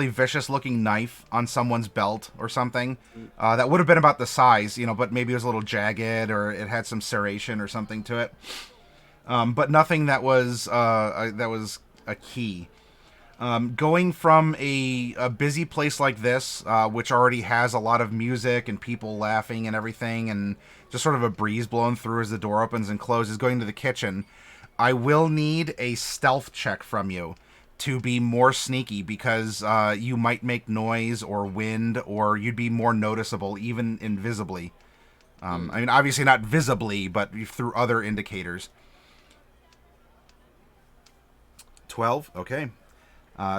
vicious looking knife on someone's belt or something. That would have been about the size, but maybe it was a little jagged or it had some serration or something to it. But nothing that was a key. Going from a busy place like this, which already has a lot of music and people laughing and everything, and just sort of a breeze blowing through as the door opens and closes, going to the kitchen, I will need a stealth check from you to be more sneaky, because you might make noise or wind, or you'd be more noticeable, even invisibly. I mean, obviously not visibly, but through other indicators. 12? Okay.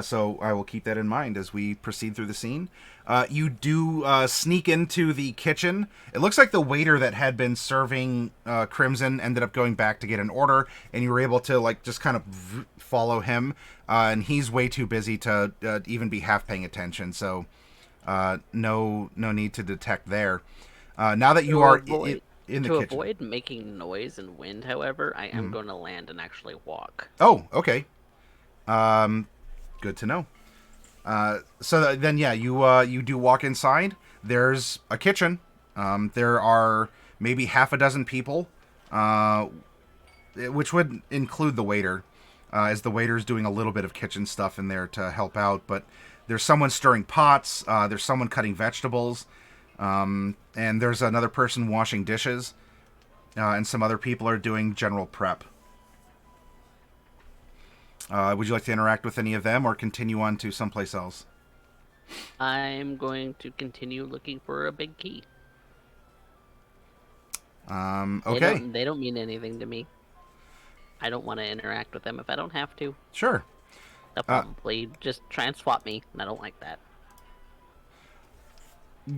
So I will keep that in mind as we proceed through the scene. You do sneak into the kitchen. It looks like the waiter that had been serving Crimson ended up going back to get an order, and you were able to just kind of follow him. And he's way too busy to even be half paying attention. So no need to detect there. Now that you are in the To kitchen. avoid making noise and wind, however, I am going to land and actually walk. Oh, okay. Good to know. So then, yeah, you do walk inside. There's a kitchen. There are maybe half a dozen people, which would include the waiter, as the waiter's doing a little bit of kitchen stuff in there to help out. But there's someone stirring pots. There's someone cutting vegetables, and there's another person washing dishes, and some other people are doing general prep. Would you like to interact with any of them or continue on to someplace else? I'm going to continue looking for a big key. Okay. They don't mean anything to me. I don't want to interact with them if I don't have to. Sure. They'll probably just try and swap me, and I don't like that.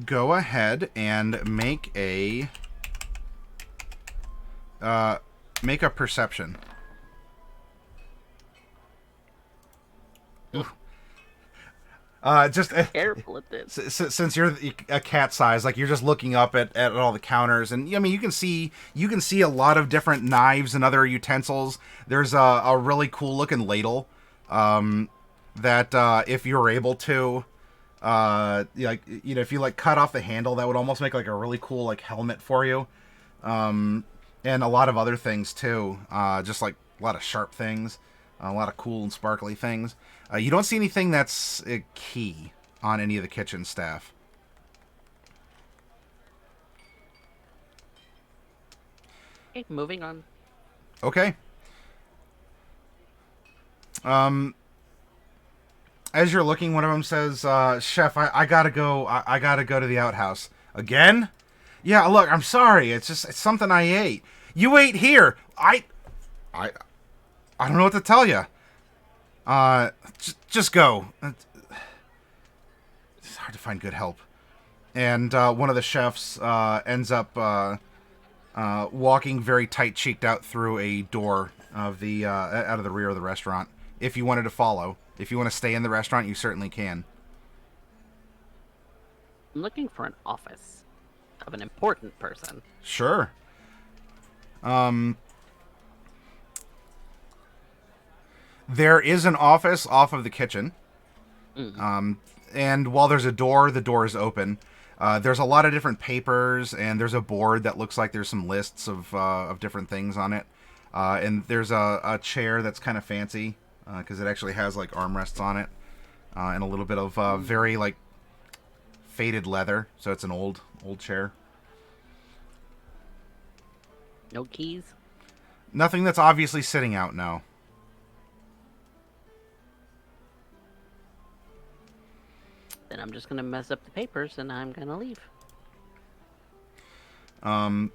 Go ahead and make a perception. Just Careful at this. Since you're a cat size, like you're just looking up at all the counters, and I mean you can see a lot of different knives and other utensils. There's a really cool looking ladle that if you're able to if you cut off the handle, that would almost make like a really cool helmet for you, and a lot of other things too, just like a lot of sharp things, a lot of cool and sparkly things. You don't see anything that's a key on any of the kitchen staff. Okay, moving on. Okay. As you're looking, one of them says, "Chef, I gotta go. I gotta go to the outhouse again." Yeah, look, I'm sorry. It's something I ate. You ate here. I don't know what to tell you. Just go. It's hard to find good help. And one of the chefs ends up walking very tight-cheeked out through a door of the out of the rear of the restaurant. If you wanted to follow, if you want to stay in the restaurant, you certainly can. I'm looking for an office of an important person. Sure. There is an office off of the kitchen. And while there's a door, the door is open. There's a lot of different papers, and there's a board that looks like there's some lists of different things on it. And there's a chair that's kind of fancy because it actually has like armrests on it, and a little bit of very like faded leather. So it's an old chair. No keys? Nothing that's obviously sitting out now. Then I'm just gonna mess up the papers and I'm gonna leave. Cause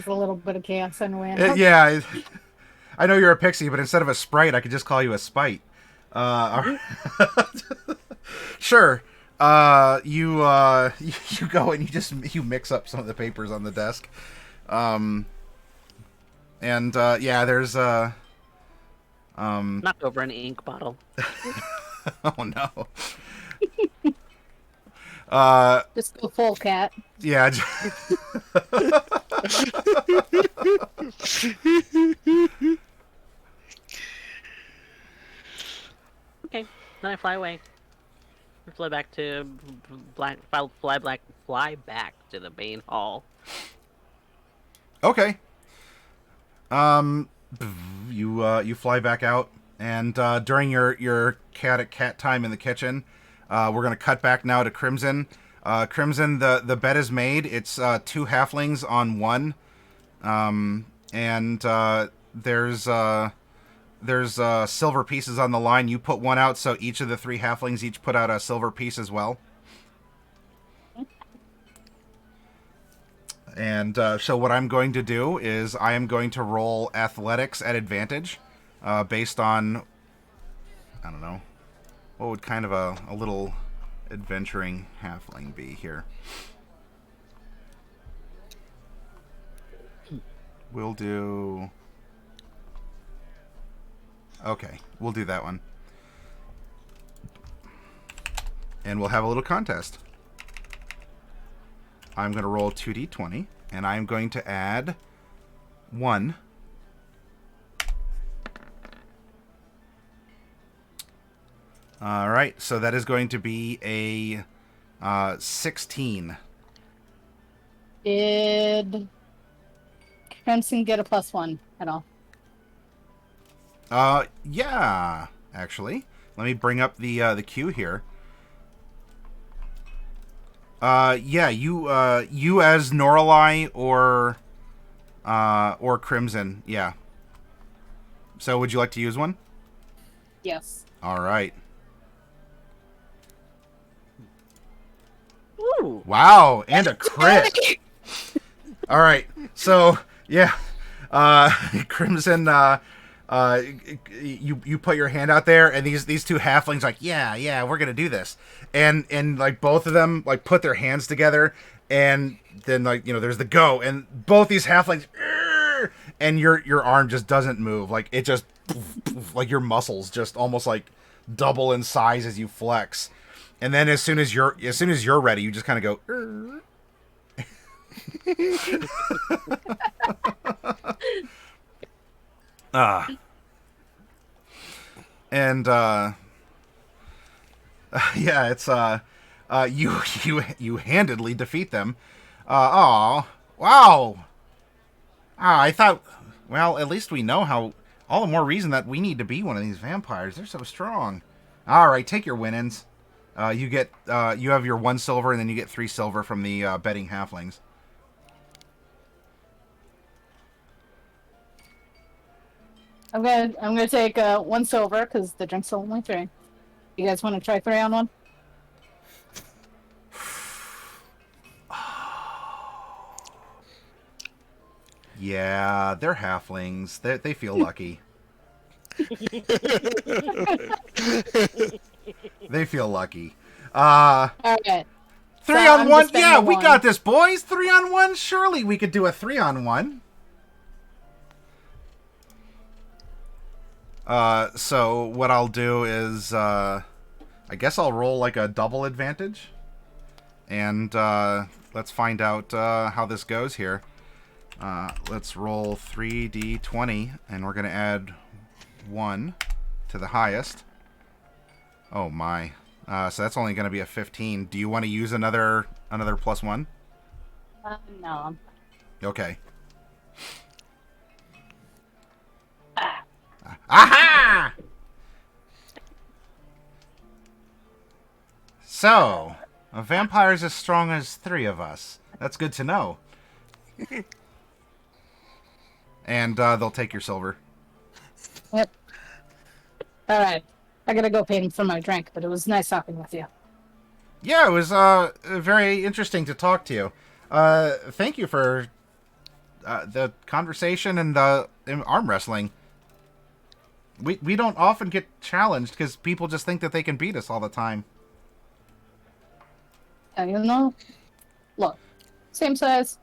a little bit of chaos anyway. Yeah, I know you're a pixie, but instead of a sprite, I could just call you a spite. Sure. You go and you mix up some of the papers on the desk. And yeah, there's Knock over an ink bottle. oh no. Just go full cat. Yeah. Okay, then I fly away. Fly back to fly back to the main hall. Okay. You fly back out, and during your cat time in the kitchen, we're gonna cut back now to Crimson. Crimson, the bed is made. It's 2 halflings on 1, and there's silver pieces on the line. You put 1 out, so each of the 3 halflings each put out a silver piece as well. And so what I'm going to do is I am going to roll athletics at advantage based on, I don't know, what would kind of a little adventuring halfling be here. We'll do... Okay, we'll do that one. And we'll have a little contest. I'm going to roll 2d20, and I'm going to add 1. All right, so that is going to be a 16. Did Crimson get a +1 at all? Yeah, actually. Let me bring up the queue here. Yeah, you as Norlai or Crimson, yeah. So would you like to use one? Yes. All right. Ooh. Wow, and a crit. All right. So, yeah. Crimson, you put your hand out there, and these 2 halflings like, yeah, we're gonna do this, and like both of them like put their hands together, and then like there's the go, and both these halflings, and your arm just doesn't move, like it just like your muscles just almost like double in size as you flex, and then as soon as you're ready, you just kind of go. And yeah, it's you handedly defeat them. Wow. I thought, well, at least we know how. All the more reason that we need to be one of these vampires. They're so strong. All right, take your winnings. You have your 1 silver, and then you get 3 silver from the betting halflings. I'm gonna take 1 silver because the drink's only 3. You guys want to try 3 on 1? Yeah, they're halflings. They feel lucky. They feel lucky. Okay. 3 So on I'm 1. just spending Yeah, the we 1. got this, boys. 3 on 1. Surely we could do a 3 on 1. So what I'll do is, I guess I'll roll like a double advantage, and let's find out how this goes here. Let's roll 3d20, and we're gonna add 1 to the highest. Oh my! So that's only gonna be a 15. Do you want to use another +1? No. Okay. Aha! So, a vampire's as strong as 3 of us. That's good to know. And they'll take your silver. Yep. All right. I gotta go pay for my drink, but it was nice talking with you. Yeah, it was very interesting to talk to you. Thank you for the conversation and the arm wrestling. We don't often get challenged because people just think that they can beat us all the time. You know, look, same size.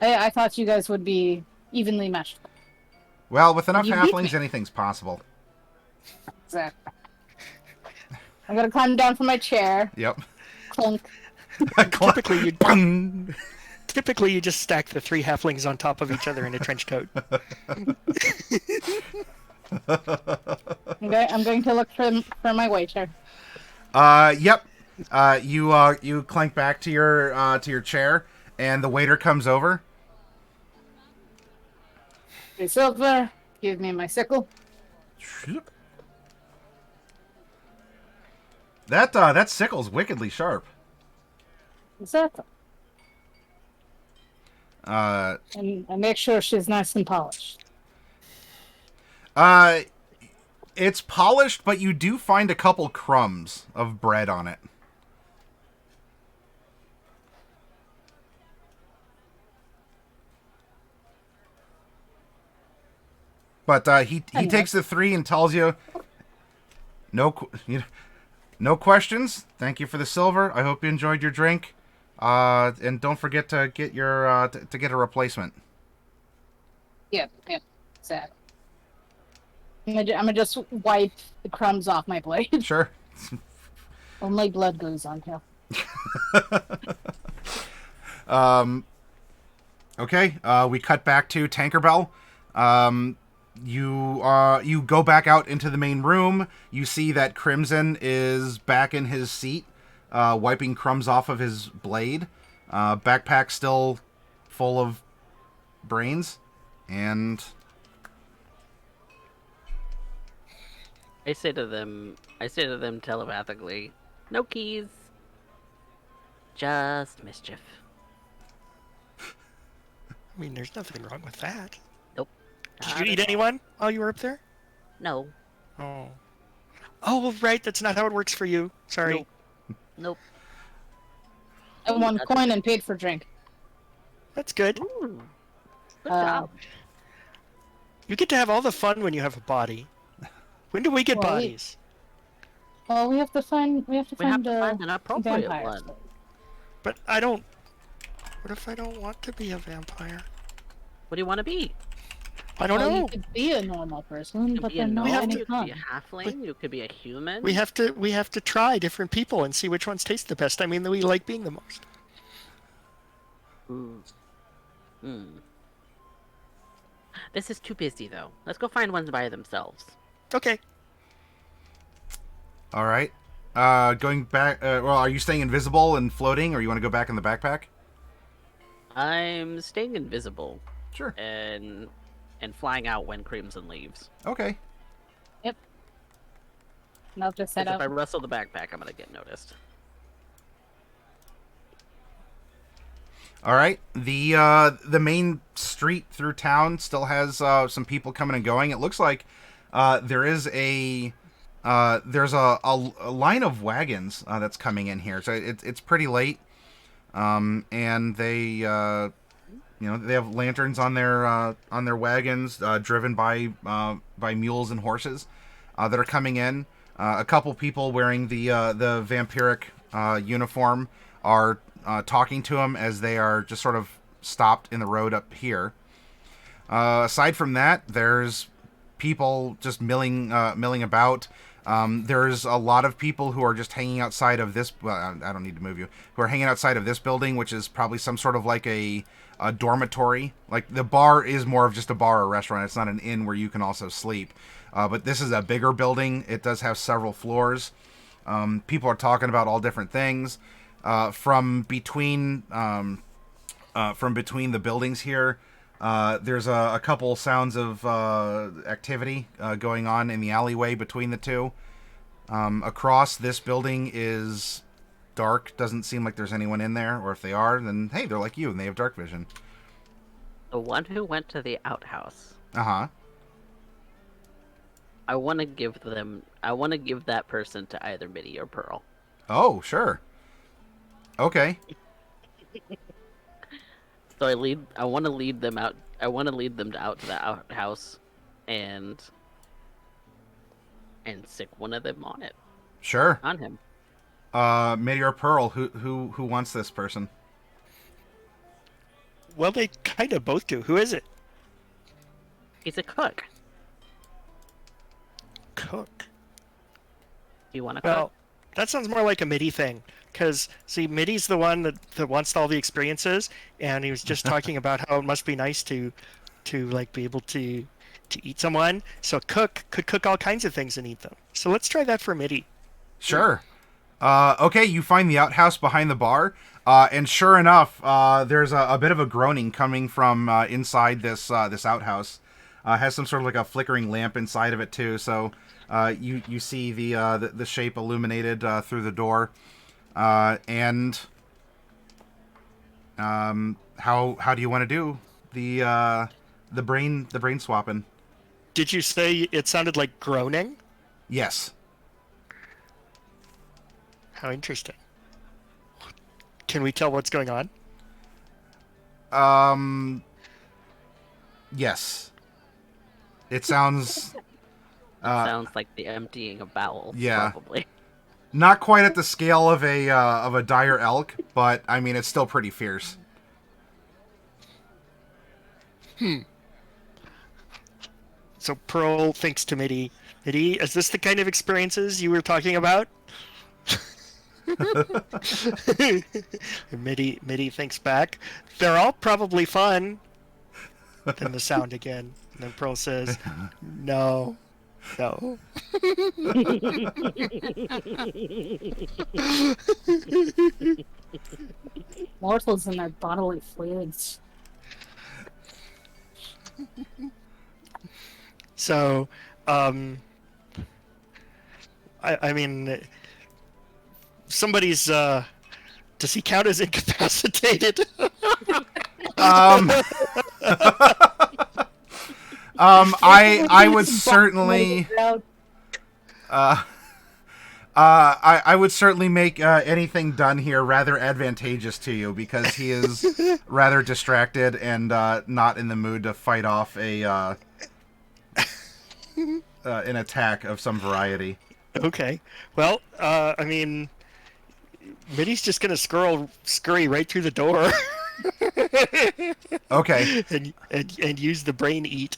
I thought you guys would be evenly matched. Well, with enough You beat halflings, me. anything's possible. Exactly. I gotta climb down from my chair. Yep. Clunk. Typically, you just stack the 3 halflings on top of each other in a trench coat. Okay, I'm going to look for my waiter. Yep. You clank back to your chair, and the waiter comes over. Hey, Silver, give me my sickle. That sickle's wickedly sharp. Exactly. Uh, And make sure she's nice and polished. it's polished, but you do find a couple crumbs of bread on it. But he takes the 3 and tells you, no questions. Thank you for the silver. I hope you enjoyed your drink. And don't forget to get your to get a replacement. Yeah, sad. I'm gonna just wipe the crumbs off my plate. Sure. Only blood goes on here. Okay. We cut back to Tankerbell. You go back out into the main room. You see that Crimson is back in his seat, wiping crumbs off of his blade. Backpack still full of brains, and I say to them telepathically, no keys, just mischief. I mean, there's nothing wrong with that. Nope. Did you eat anyone while you were up there? No. Oh. Oh, right. That's not how it works for you. Sorry. Nope. I won coin and paid for drink. That's good. Ooh. Good job. You get to have all the fun when you have a body. When do we get Well, bodies? Well, we have to find We have to find an appropriate vampires. one. But I don't... What if I don't want to be a vampire? What do you want to be? I don't know. You could be a normal person, You could but be a they're not gnome, any you could be a fun. halfling, you could be a human. We have to try different people and see which ones taste the best. I mean, we like being the most. This is too busy, though. Let's go find ones by themselves. Okay. all right. Going back. Well, are you staying invisible and floating, or you want to go back in the backpack? I'm staying invisible Sure. and flying out when Crimson leaves. Okay. Yep. And I'll just head Because if I out. rustle the backpack, I'm gonna get noticed. All right. The main street through town still has some people coming and going. It looks like there is there's a line of wagons that's coming in here. So it's pretty late, and they they have lanterns on their wagons, driven by mules and horses that are coming in. A couple people wearing the vampiric uniform are talking to him as they are just sort of stopped in the road up here. Aside from that, there's people just milling about. There's a lot of people who are just hanging outside of this. Well, I don't need to move you. Who are hanging outside of this building, which is probably some sort of like a dormitory. Like the bar is more of just a bar or restaurant. It's not an inn where you can also sleep. But this is a bigger building. It does have several floors. People are talking about all different things. From between the buildings here, there's a couple sounds of activity going on in the alleyway between the two. Across this building is dark. Doesn't seem like there's anyone in there, or if they are, then hey, they're like you and they have dark vision. The one who went to the outhouse. Uh-huh. I want to give that person to either Mitty or Pearl. Oh, sure. Okay. So I want to lead them out. I want to lead them out to the outhouse, and sick one of them on it. Sure. On him. Mitty or Pearl, who wants this person? Well, they kind of both do. Who is it? He's a cook. Cook. Do you want to Well, cook? that sounds more like a Mitty thing. Because, see, Mitty's the one that wants all the experiences, and he was just talking about how it must be nice to like, be able to eat someone. So cook could cook all kinds of things and eat them. So let's try that for Mitty. Sure. Okay, you find the outhouse behind the bar, and sure enough, there's a bit of a groaning coming from inside this outhouse. Has some sort of like a flickering lamp inside of it too, so you see the shape illuminated through the door. And how do you want to do the brain swapping? Did you say it sounded like groaning? Yes. How interesting. Can we tell what's going on? Yes. It sounds. Sounds like the emptying of bowels. Yeah. Probably. Not quite at the scale of a dire elk, but I mean it's still pretty fierce. So Pearl thinks to Mitty, Mitty, is this the kind of experiences you were talking about? And Mitty thinks back, they're all probably fun. Then the sound again. And then Pearl says, no. Mortals and their bodily fluids. So, I mean, somebody's, does he count as incapacitated? I would certainly, I would certainly make anything done here rather advantageous to you because he is rather distracted and not in the mood to fight off an attack of some variety. Okay. Well, I mean, Mitty's just gonna scurry right through the door. Okay. And use the brain eat.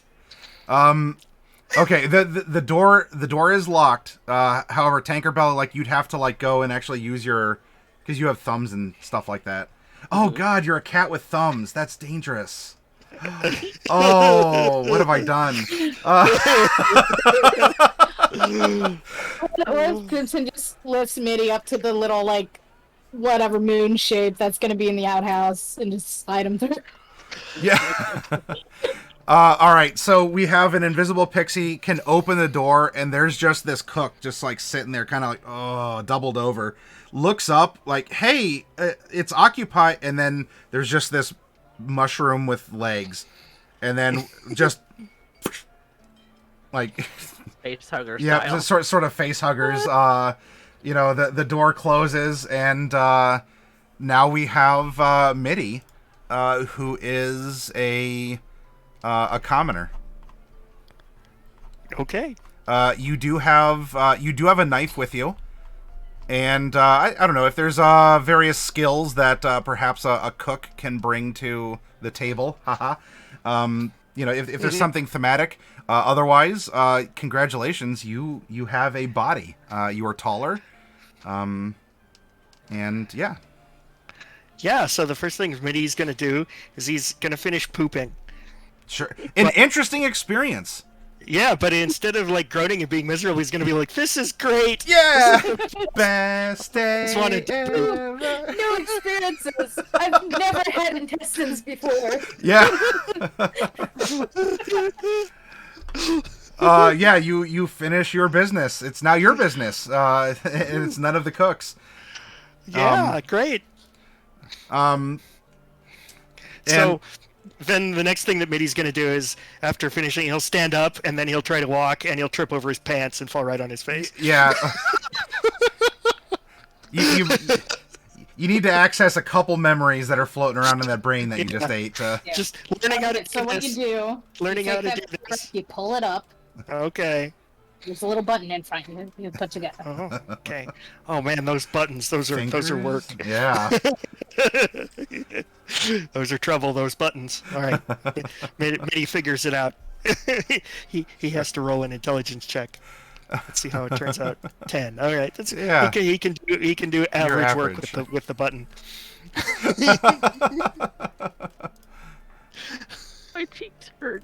Okay, the door is locked. However, Tankerbell, like you'd have to like go and actually use your, because you have thumbs and stuff like that. Oh God, you're a cat with thumbs. That's dangerous. Oh, what have I done? Crimson just lifts Mitty up to the little like whatever moon shape that's going to be in the outhouse and just slide him through. Yeah. All right, so we have an invisible pixie can open the door, and there's just this cook just like sitting there, kind of like doubled over. Looks up like, hey, it's occupied, and then there's just this mushroom with legs, and then just like Face hugger yeah, style. just sort of face huggers. You know, the door closes, and now we have Mitty, who is a commoner. Okay. You do have a knife with you, and I don't know if there's various skills that perhaps a cook can bring to the table. Haha. if there's something thematic. Otherwise, congratulations, you have a body. You are taller. And yeah. Yeah, so the first thing Mitty's going to do is he's going to finish pooping. Sure. An interesting experience. Yeah, but instead of like groaning and being miserable, he's going to be like, "This is great." Yeah. Best day Just wanted to ever. New experiences. I've never had intestines before. Yeah. Yeah, you finish your business. It's now your business. And it's none of the cooks. Yeah, great. So then the next thing that Mitty's going to do is, after finishing, he'll stand up, and then he'll try to walk, and he'll trip over his pants and fall right on his face. Yeah. you need to access a couple memories that are floating around in that brain that you just ate. Just learning how to do So what this. you do? Learning you how take to that do this. first, you pull it up. Okay. There's a little button in front. You put together. Oh, okay. Oh man, those buttons. Those are work. Yeah. Those are trouble. Those buttons. All right. Mitty figures it out. he has to roll an intelligence check. Let's see how it turns out. 10. All right. That's, Yeah. He can do average work average. with the button. My cheeks hurt.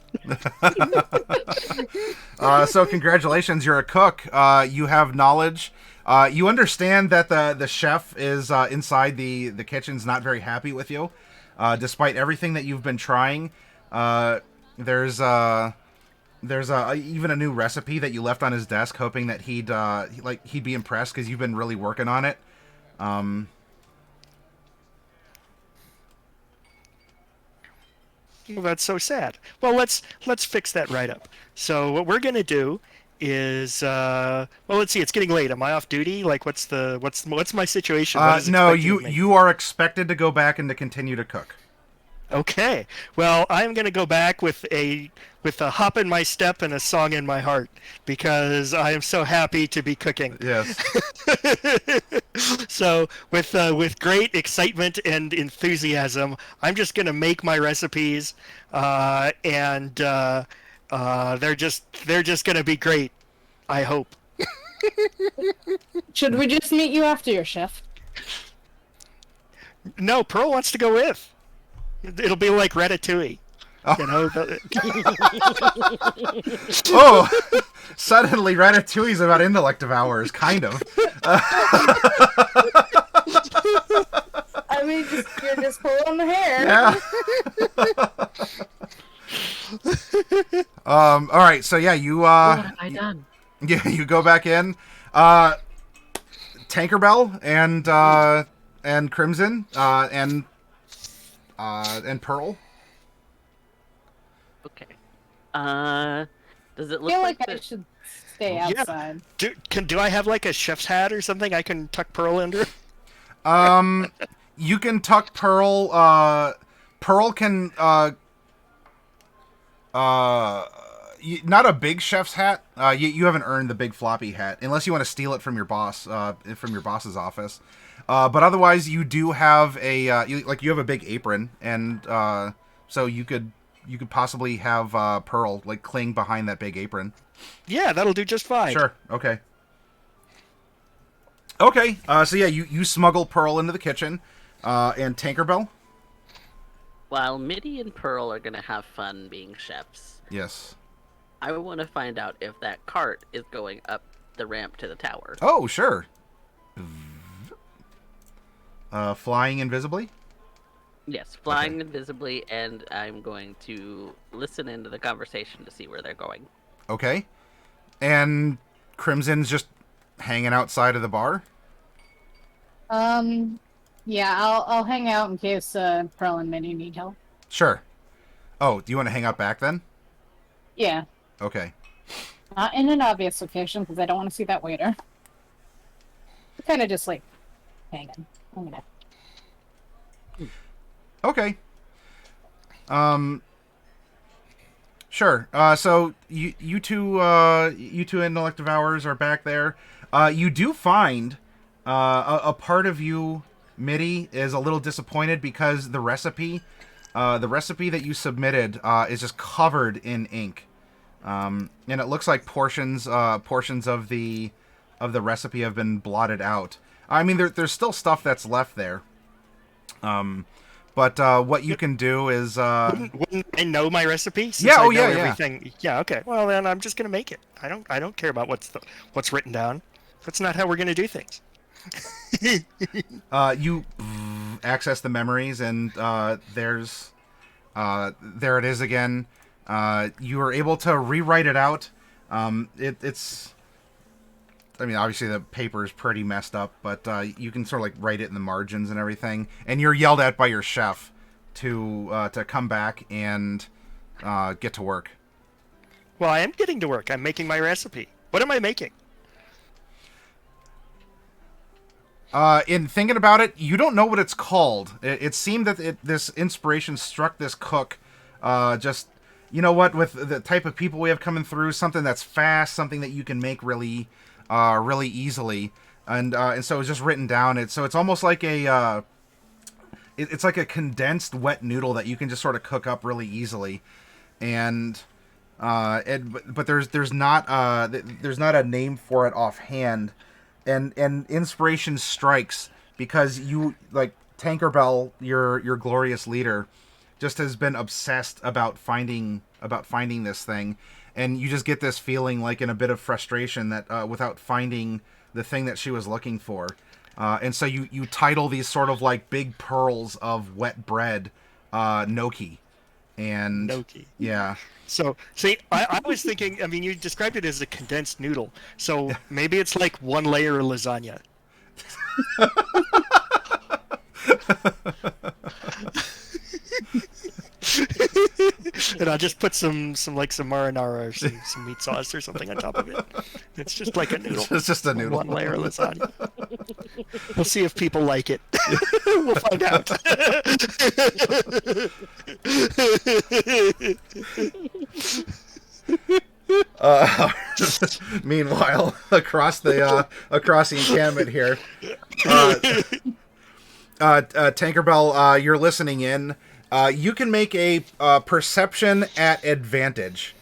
So congratulations, you're a cook. You have knowledge. You understand that the chef is inside the kitchen's not very happy with you, despite everything that you've been trying. There's even a new recipe that you left on his desk, hoping that he'd be impressed because you've been really working on it. Well, that's so sad. Well, let's fix that right up. So what we're gonna do is let's see. It's getting late. Am I off duty? Like, what's my situation? What is No, expected of me? you are expected to go back and to continue to cook. Okay. Well, I'm gonna go back with a hop in my step and a song in my heart because I am so happy to be cooking. Yes. So with great excitement and enthusiasm, I'm just gonna make my recipes, and they're just gonna be great. I hope. Should we just meet you after your shift? No, Pearl wants to go with. It'll be like Ratatouille. Oh. You know. Oh, suddenly Ratatouille's about intellect of ours, kind of. I mean, you're just pulling the hair. Yeah. All right. So yeah, you What have I done? yeah, you go back in. Tankerbell and Crimson and Pearl. Okay. Does it I look feel like like I the... should stay Yeah. outside. Do I have like a chef's hat or something I can tuck Pearl under? You can tuck Pearl. Pearl can not a big chef's hat. You haven't earned the big floppy hat unless you want to steal it from your boss, from your boss's office. But otherwise, you do have you have a big apron, and so you could possibly have Pearl like cling behind that big apron. Yeah, that'll do just fine. Sure. Okay. Okay. So yeah, you smuggle Pearl into the kitchen, and Tankerbell. While Mitty and Pearl are gonna have fun being chefs, Yes. I want to find out if that cart is going up the ramp to the tower. Oh, sure. Flying invisibly? Yes, flying invisibly, and I'm going to listen into the conversation to see where they're going. Okay. And Crimson's just hanging outside of the bar? Yeah, I'll hang out in case Pearl and Minnie need help. Sure. Oh, do you want to hang out back then? Yeah, Okay. not in an obvious location because I don't want to see that waiter. Kind of just like hanging out. Okay. Sure. So you two intellect devourers are back there. You do find a part of you, Mitty, is a little disappointed because the recipe the recipe that you submitted is just covered in ink, and it looks like portions of the recipe have been blotted out. I mean, there's still stuff that's left there. But what you can do is wouldn't I know my recipe? Since yeah, I oh know yeah, everything. Yeah, okay. Well, then I'm just gonna make it. I don't care about what's written down. That's not how we're gonna do things. You access the memories, and there it is again. You are able to rewrite it out. It's, I mean, obviously the paper is pretty messed up, but you can sort of like write it in the margins and everything. And you're yelled at by your chef to come back and get to work. Well, I am getting to work. I'm making my recipe. What am I making? In thinking about it, you don't know what it's called. It seemed that this inspiration struck this cook. Just, you know what, with the type of people we have coming through, something that's fast, something that you can make really easily, and so it's just written down. So it's almost like it's like a condensed wet noodle that you can just sort of cook up really easily, but there's not a name for it offhand. And inspiration strikes because you, like, Tankerbell, your glorious leader, just has been obsessed about finding this thing, and you just get this feeling, like, in a bit of frustration that without finding the thing that she was looking for, and so you title these sort of like big pearls of wet bread gnocchi, and Gnocchi. yeah. So, see, I was thinking, I mean, you described it as a condensed noodle, so maybe it's like one layer of lasagna. And I'll just put some marinara or some meat sauce or something on top of it. It's just like a noodle. It's just a noodle. One layer of lasagna. We'll see if people like it. We'll find out. Meanwhile, across the encampment here, Tankerbell, you're listening in. You can make a perception at advantage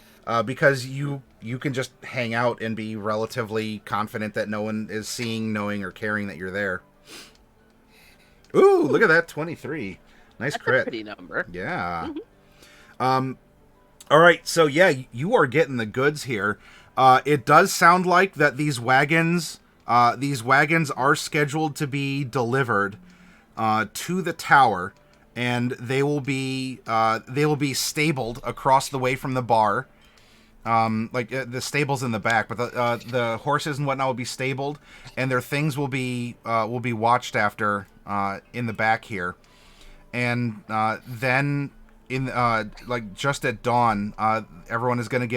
because you can just hang out and be relatively confident that no one is seeing, knowing, or caring that you're there. Ooh, look at that, 23. Nice That's crit. a pretty number. Yeah. All right, so yeah, you are getting the goods here. It does sound like that these wagons are scheduled to be delivered to the tower, and they will be stabled across the way from the bar. The stable's in the back, but the horses and whatnot will be stabled, and their things will be watched after in the back here, and then just at dawn, everyone is going to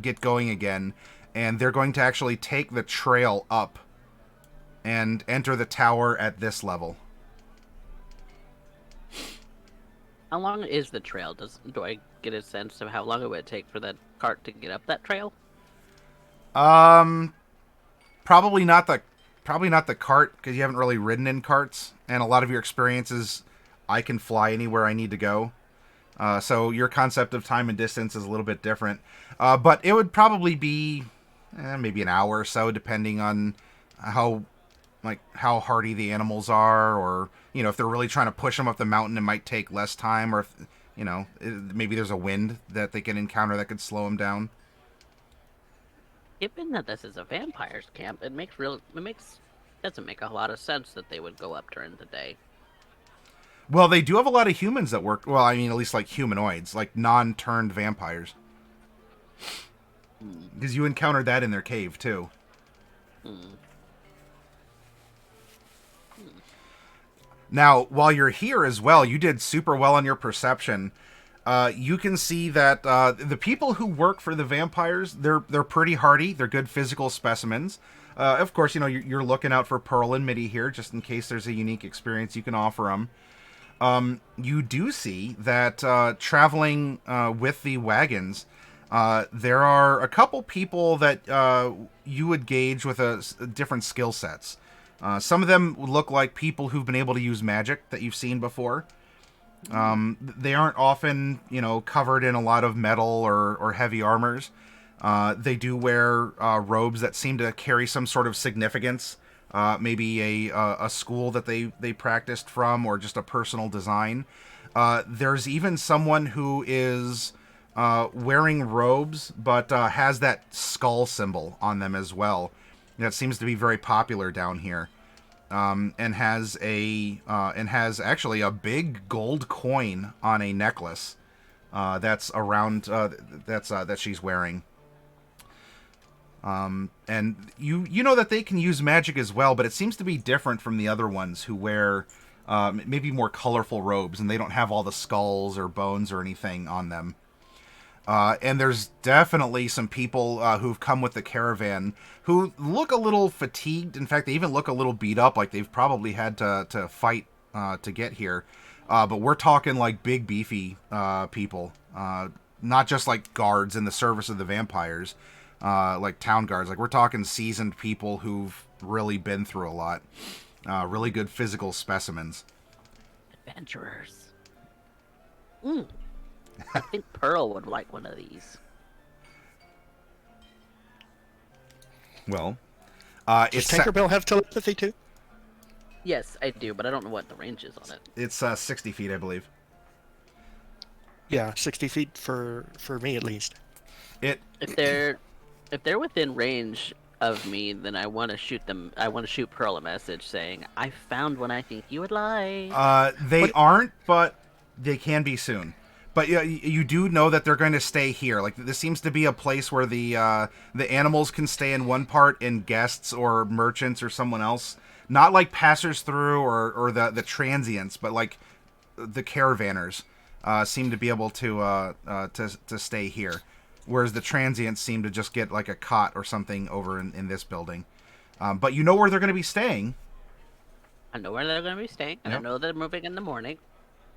get going again, and they're going to actually take the trail up and enter the tower at this level. How long is the trail? Do I get a sense of how long it would take for that cart to get up that trail? Probably not the cart, because you haven't really ridden in carts, and a lot of your experience is I can fly anywhere I need to go. So your concept of time and distance is a little bit different. But it would probably be maybe an hour or so, depending on how hardy the animals are, or, if they're really trying to push them up the mountain, it might take less time, or if, maybe there's a wind that they can encounter that could slow them down. Given that this is a vampire's camp, doesn't make a lot of sense that they would go up during the day. Well, they do have a lot of humans that work. Well, I mean, at least like humanoids, like non-turned vampires. Because you encountered that in their cave, too. Now, while you're here as well, you did super well on your perception. You can see that the people who work for the vampires, they're pretty hardy. They're good physical specimens. Of course, you're looking out for Pearl and Mitty here, just in case there's a unique experience you can offer them. You do see that traveling with the wagons, there are a couple people that you would gauge with different skill sets. Some of them look like people who've been able to use magic that you've seen before. They aren't often, covered in a lot of metal or heavy armors. They do wear robes that seem to carry some sort of significance. Maybe a school that they practiced from, or just a personal design. There's even someone who is wearing robes, but has that skull symbol on them as well. That seems to be very popular down here. And has actually a big gold coin on a necklace that's around that she's wearing. And you know that they can use magic as well, but it seems to be different from the other ones who wear maybe more colorful robes, and they don't have all the skulls or bones or anything on them. And there's definitely some people who've come with the caravan who look a little fatigued. In fact, they even look a little beat up, like they've probably had to fight to get here. But we're talking like big, beefy people, not just like guards in the service of the vampires, like town guards. Like, we're talking seasoned people who've really been through a lot. Really good physical specimens. Adventurers. I think Pearl would like one of these. Well, Does Tankerbell have telepathy too? Yes, I do, but I don't know what the range is on it. It's 60 feet, I believe. Yeah, 60 feet for me at least. If they're within range of me, then I want to shoot them. I want to shoot Pearl a message saying, "I found one I think you would like." They aren't, but they can be soon. But you do know that they're going to stay here. Like, this seems to be a place where the animals can stay in one part, and guests or merchants or someone else, not like passers through or the transients, but like the caravanners seem to be able to stay here, whereas the transients seem to just get like a cot or something over in this building. But you know where they're going to be staying. I know where they're going to be staying, and Yep. I know they're moving in the morning,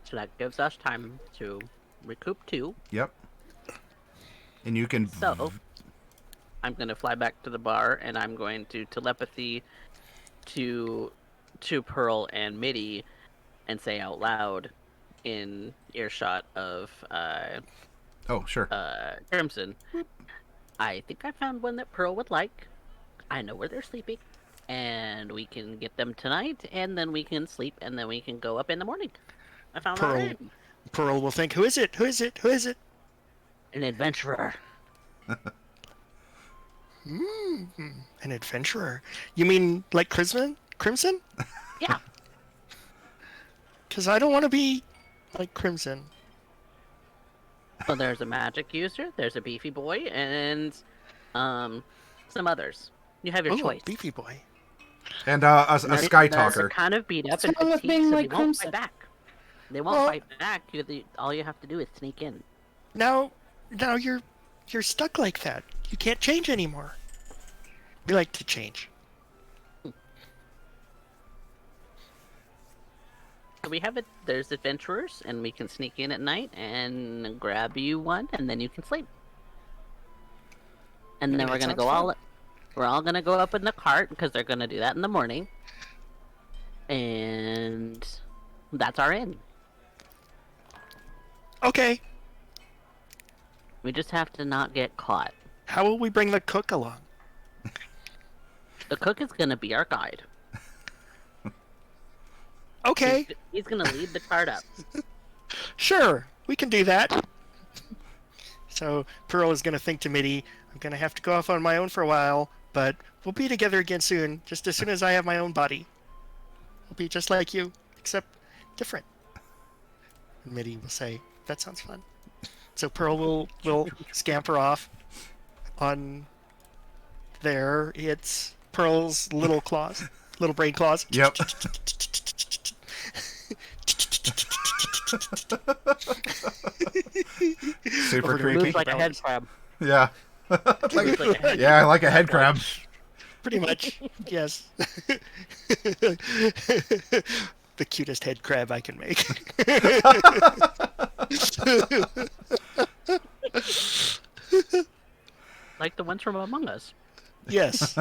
so that gives us time to recoup too. Yep. And you can... So, I'm going to fly back to the bar, and I'm going to telepathy to Pearl and Mitty and say out loud in earshot of Oh, sure. Crimson, I think I found one that Pearl would like. I know where they're sleeping, and we can get them tonight, and then we can sleep, and then we can go up in the morning. I found Pearl will think, who is it? Who is it? Who is it? an adventurer. An adventurer. You mean like Crimson? Crimson? Yeah. Because I don't want to be like Crimson. So there's a magic user, there's a beefy boy, and some others. You have your Oh, choice. beefy boy. And a sky They're talker. kind of beat up What's and wrong with fatigued, being so like they won't Crimson? fight back. They won't Well- fight back. All you have to do is sneak in. Now you're stuck like that. You can't change anymore. We like to change. So we have it. There's adventurers, and we can sneak in at night and grab you one, and then you can sleep. And then that we're gonna sounds go fun. we're all gonna go up in the cart because they're gonna do that in the morning. And that's our end. Okay. We just have to not get caught. How will we bring the cook along? The cook is gonna be our guide. Okay. He's gonna lead the cart up. Sure, we can do that. So Pearl is going to think to Mitty, I'm going to have to go off on my own for a while, but we'll be together again soon, just as soon as I have my own body. We'll be just like you, except different. And Mitty will say, that sounds fun. So Pearl will scamper off on there. It's Pearl's little claws, little brain claws. Yep. Super Over to creepy. Moves like a head crab. Yeah. Moves like a head Yeah, I like a head crab. Pretty much, yes. The cutest head crab I can make. Like the ones from Among Us. Yes.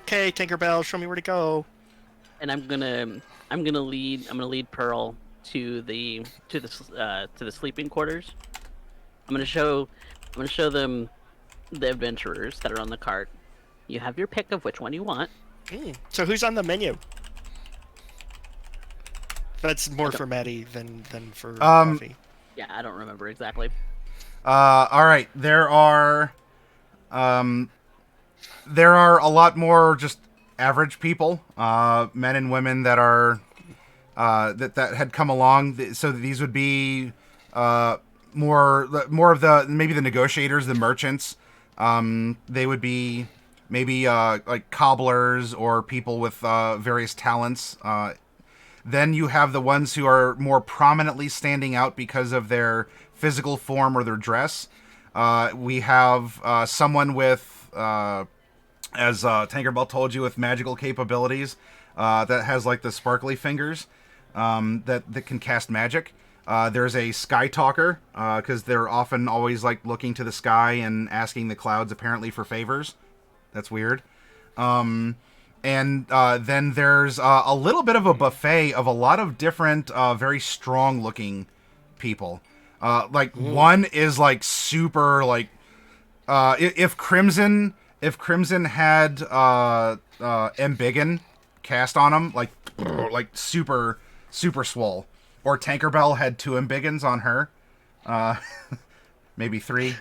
Okay, Tinkerbell, show me where to go. and I'm gonna lead Pearl to the sleeping quarters. I'm gonna show I'm gonna show them the adventurers that are on the cart. You have your pick of which one you want. So who's on the menu? That's I more don't, for Maddie than for Um, Coffee. yeah, I don't remember exactly. all right. There are a lot more just average people, men and women that are that had come along. So these would be more of the maybe the negotiators, the merchants. They would be maybe like cobblers or people with various talents. Then you have the ones who are more prominently standing out because of their physical form or their dress. We have someone with, as Tankerbell told you, with magical capabilities that has like the sparkly fingers that can cast magic. There's a sky talker because they're often always like looking to the sky and asking the clouds apparently for favors. That's weird. And then there's a little bit of a buffet of a lot of different, very strong looking people. Like one is like super like if Crimson had Embiggen cast on him like super swole, or Tankerbell had 2 Embiggens on her, maybe 3.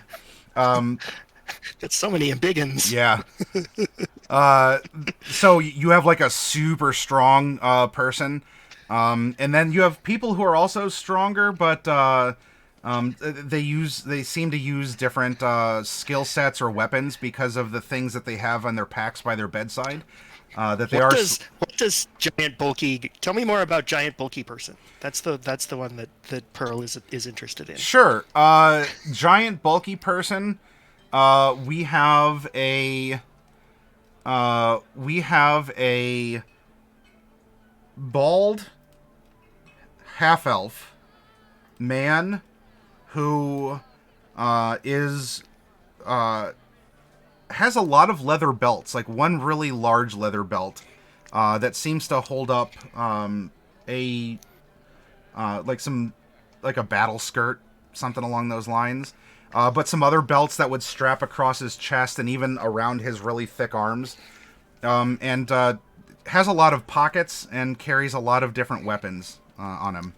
That's so many ambiggins. Yeah. So you have like a super strong person, and then you have people who are also stronger, but they seem to use different skill sets or weapons because of the things that they have on their packs by their bedside. That they What does giant bulky? Tell me more about giant bulky person. That's the one that Pearl is interested in. Sure. Giant bulky person. We have a bald half elf man who is has a lot of leather belts, like one really large leather belt that seems to hold up a like a battle skirt, something along those lines. But some other belts that would strap across his chest and even around his really thick arms. And has a lot of pockets and carries a lot of different weapons on him.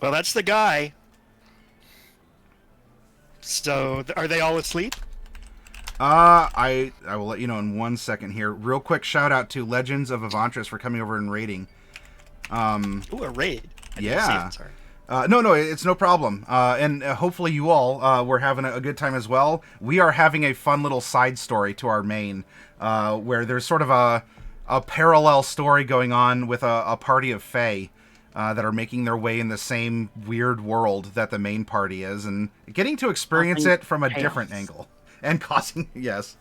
Well, that's the guy. So, are they all asleep? I will let you know in 1 second here. Real quick shout out to Legends of Avantris for coming over and raiding. Ooh, a raid. I didn't see Yeah. it, sorry. No, it's no problem. And hopefully you all were having a good time as well. We are having a fun little side story to our main, where there's sort of a parallel story going on with a party of Fae that are making their way in the same weird world that the main party is, and getting to experience Causing it from a chaos. different angle. And causing, yes.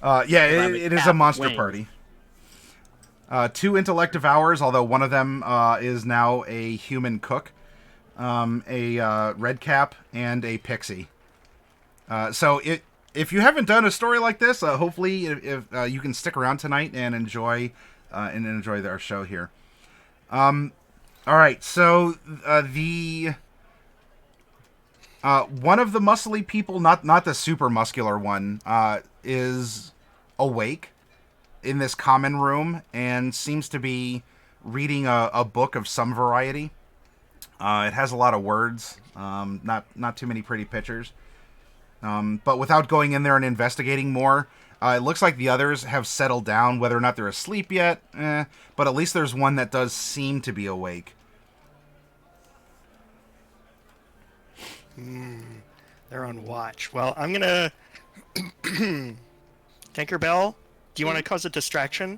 Yeah, it is a cat monster wing. party. 2 intellect devours, although one of them is now a human cook, a redcap, and a pixie. So if you haven't done a story like this, hopefully if you can stick around tonight and enjoy our show here. All right, so the one of the muscly people, not the super muscular one, is awake in this common room and seems to be reading a book of some variety. It has a lot of words, not too many pretty pictures. But without going in there and investigating more, it looks like the others have settled down. Whether or not they're asleep yet, but at least there's one that does seem to be awake. They're on watch. Well, I'm gonna... Tinkerbell, do you want to cause a distraction?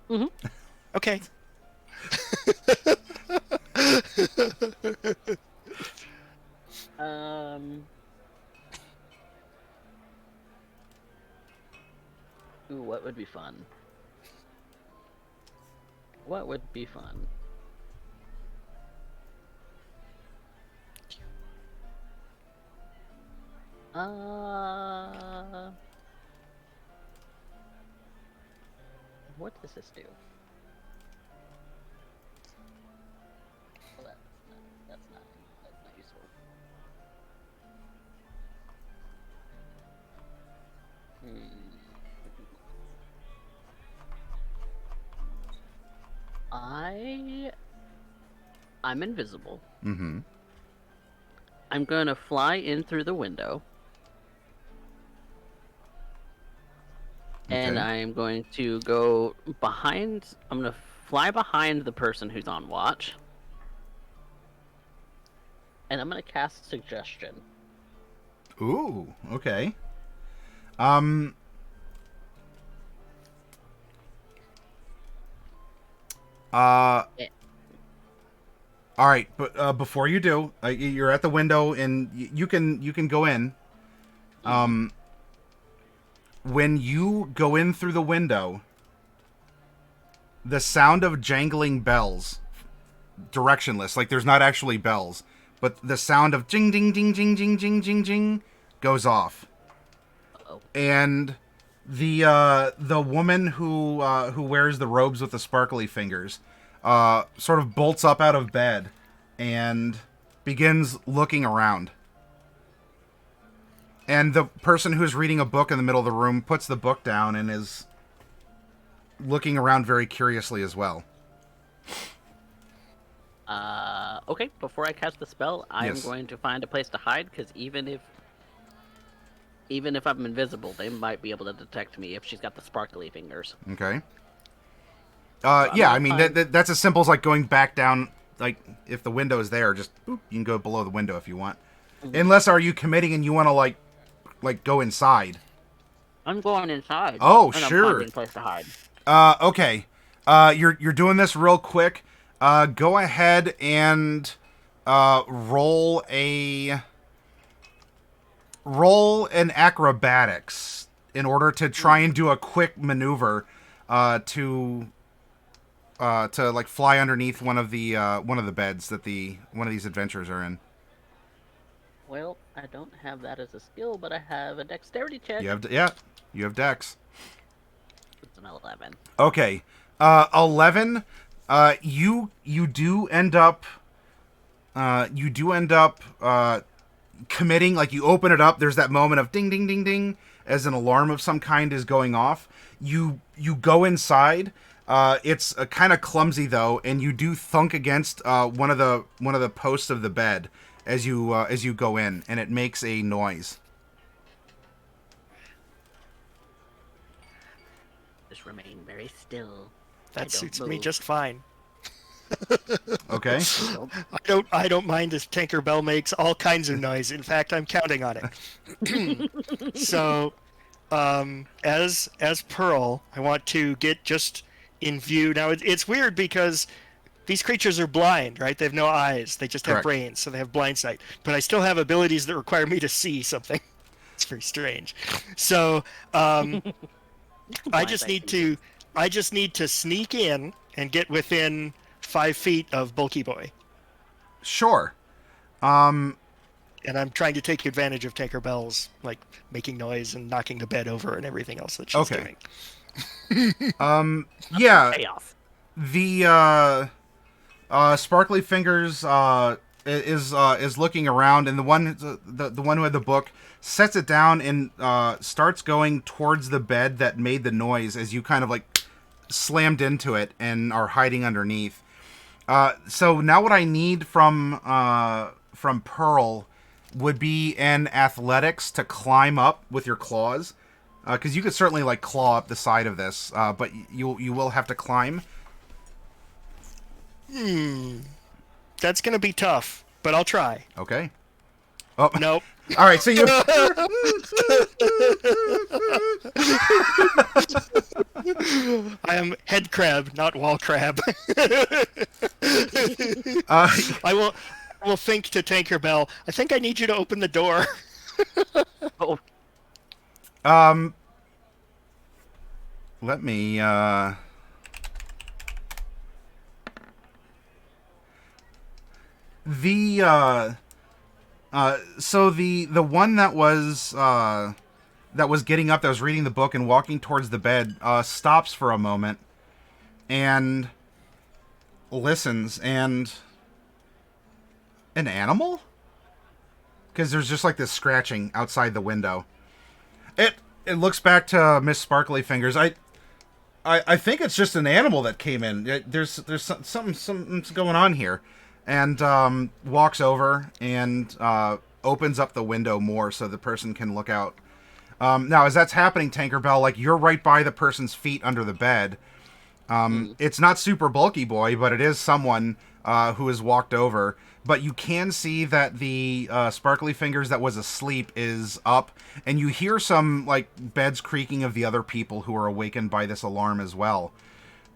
Mm-hmm. Okay. Ooh, what would be fun? What would be fun? Uh, What does this do? Well, that's not useful. I'm invisible. Mm-hmm. I'm gonna fly in through the window. And Okay. I'm going to go behind. I'm gonna fly behind the person who's on watch. And I'm gonna cast suggestion. Ooh, okay. Um. Eh. All right, but before you do, you're at the window, and you can go in. When you go in through the window, the sound of jangling bells, directionless, like there's not actually bells, but the sound of jing ding ding jing jing jing jing jing goes off. Uh-oh. And the woman who wears the robes with the sparkly fingers sort of bolts up out of bed and begins looking around. And the person who's reading a book in the middle of the room puts the book down and is looking around very curiously as well. Okay, before I cast the spell, I'm Yes. going to find a place to hide, because even if I'm invisible, they might be able to detect me if she's got the sparkly fingers. Okay. I'm Yeah, I gonna mean, find- that's as simple as, like, going back down, like, if the window is there, just, boop, you can go below the window if you want. Unless, are you committing and you want to, like, go inside? I'm going inside. Oh, and sure. I'm finding a place to hide. Okay. You're doing this real quick. Go ahead and roll an acrobatics in order to try and do a quick maneuver to like fly underneath one of the beds that one of these adventurers are in. Well, I don't have that as a skill, but I have a dexterity check. You have dex. It's an 11. Okay. 11. You do end up committing. Like, you open it up, there's that moment of ding ding ding ding as an alarm of some kind is going off. You go inside. It's kind of clumsy though, and you do thunk against one of the posts of the bed as you go in, and it makes a noise. Just remain very still. That suits me just fine. Okay. I don't mind if Tankerbell makes all kinds of noise. In fact, I'm counting on it. So, as Pearl, I want to get just in view. Now, it's weird because these creatures are blind, right? They have no eyes. They just have Correct. brains, so they have blind sight. But I still have abilities that require me to see something. It's very strange. So, I just need to sneak in and get within 5 feet of Bulky Boy. Sure. And I'm trying to take advantage of Tankerbell's, like, making noise and knocking the bed over and everything else that she's Okay. doing. Yeah. Chaos. The Sparkly Fingers is looking around, and the one who had the book sets it down and starts going towards the bed that made the noise as you kind of like slammed into it and are hiding underneath. So now what I need from Pearl would be an athletics to climb up with your claws, because you could certainly like claw up the side of this, but you will have to climb. That's gonna be tough, but I'll try. Okay. Oh. Nope. All right, so you. I am head crab, not wall crab. I will think to Tankerbell. I think I need you to open the door. Oh, Let me. So the one that was getting up, that was reading the book and walking towards the bed, stops for a moment and listens, and an animal? Because there's just like this scratching outside the window. It looks back to Miss Sparkly Fingers. I think it's just an animal that came in. There's something's going on here, and walks over and opens up the window more so the person can look out. Now, as that's happening, Tankerbell, like, you're right by the person's feet under the bed. It's not super bulky boy, but it is someone who has walked over. But you can see that the Sparkly Fingers that was asleep is up, and you hear some, like, beds creaking of the other people who are awakened by this alarm as well,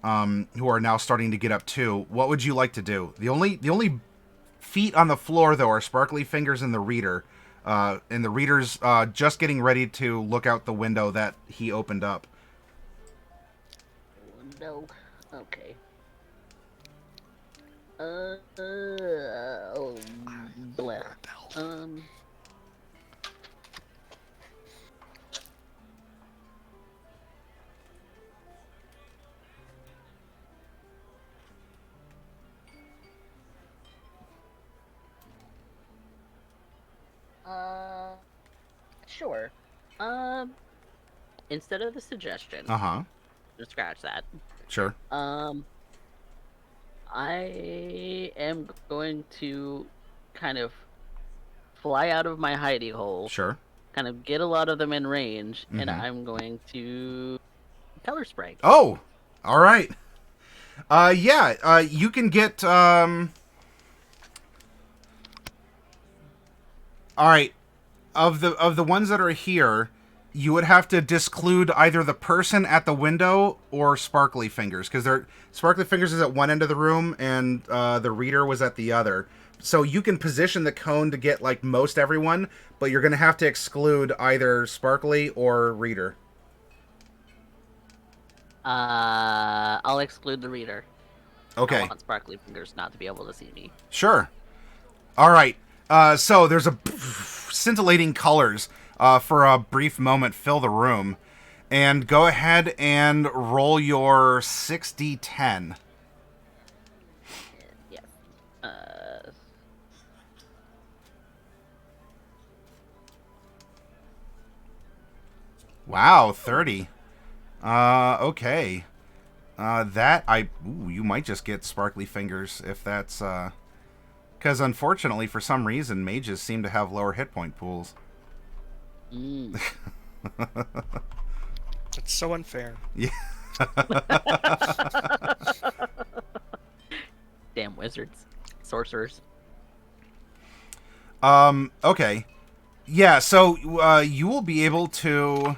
who are now starting to get up too. What would you like to do? The only feet on the floor, though, are Sparkly Fingers and the Reader, and the Reader's just getting ready to look out the window that he opened up. No. Okay. Bleh. Sure. Instead of the suggestion, just scratch that. Sure. I am going to kind of fly out of my hidey hole. Sure. Kind of get a lot of them in range, and I'm going to color spray. Oh, all right. Yeah. You can get. All right. Of the ones that are here, you would have to disclude either the person at the window or Sparkly Fingers, because Sparkly Fingers is at one end of the room and the Reader was at the other. So you can position the cone to get like most everyone, but you're going to have to exclude either Sparkly or Reader. I'll exclude the Reader. Okay. I want Sparkly Fingers not to be able to see me. Sure. All right. So there's a scintillating colors for a brief moment fill the room. And go ahead and roll your 6d10. Yeah. Wow, 30. Okay. You might just get Sparkly Fingers if that's, because unfortunately, for some reason, mages seem to have lower hit point pools. It's so unfair. Yeah. Damn wizards. Sorcerers. Okay. Yeah, so, you will be able to...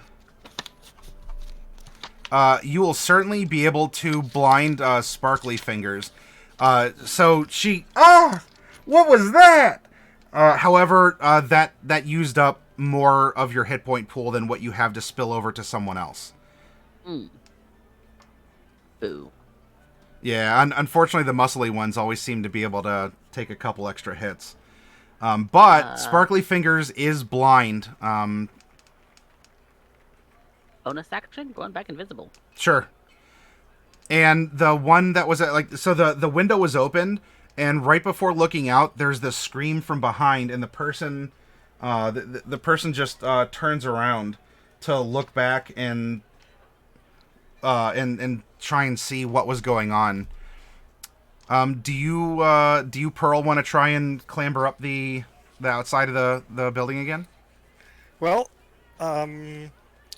you will certainly be able to blind, Sparkly Fingers. So she... What was that? However, that used up more of your hit point pool than what you have to spill over to someone else. Boo. Yeah, unfortunately, the muscly ones always seem to be able to take a couple extra hits. But Sparkly Fingers is blind. Bonus action? Going back invisible. Sure. And the one that was so the window was opened, and right before looking out, there's this scream from behind, and the person, the person just turns around to look back and try and see what was going on. Do you Pearl want to try and clamber up the outside of the building again? Well, I mean,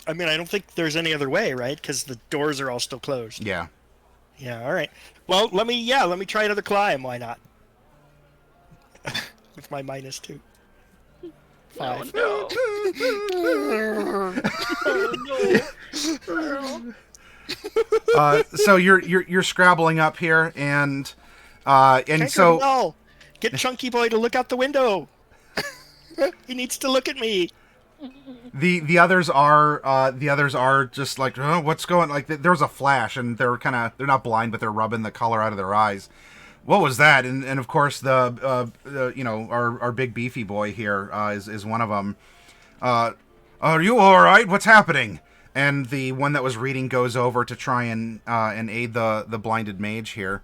I don't think there's any other way, right? Because the doors are all still closed. Yeah. Yeah, all right. Well, let me try another climb. Why not? With my -2. 5. Oh, no. So you're scrabbling up here, and so no. Get Chunky Boy to look out the window. He needs to look at me. The others are just like, oh, what's going, like, there was a flash, and they're not blind, but they're rubbing the color out of their eyes. What was that? And of course the our big beefy boy here is one of them. Are you all right? What's happening? And the one that was reading goes over to try and aid the blinded mage here.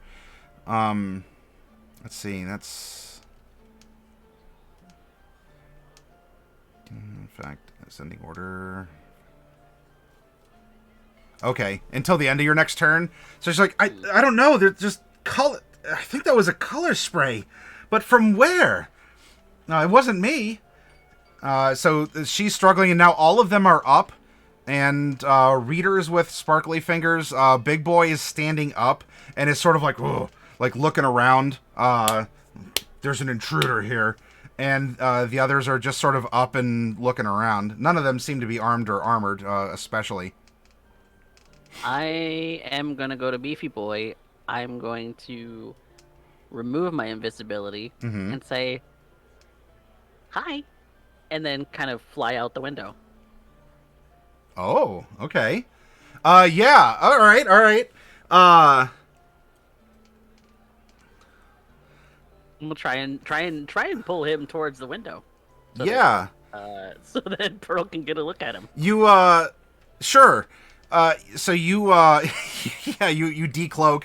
Let's see. That's in fact ascending order. Okay, until the end of your next turn. So she's like, I don't know. They're just color. I think that was a color spray, but from where? It wasn't me. So she's struggling, and now all of them are up. And readers with sparkly fingers. Big Boy is standing up and is sort of like, whoa, like looking around. There's an intruder here. And the others are just sort of up and looking around. None of them seem to be armed or armored, especially. I am going to go to Beefy Boy. I'm going to remove my invisibility and say, hi, and then kind of fly out the window. Oh, okay. Yeah, all right. I'm gonna try and pull him towards the window. So yeah. So that Pearl can get a look at him. You, sure. So you, yeah, you decloak,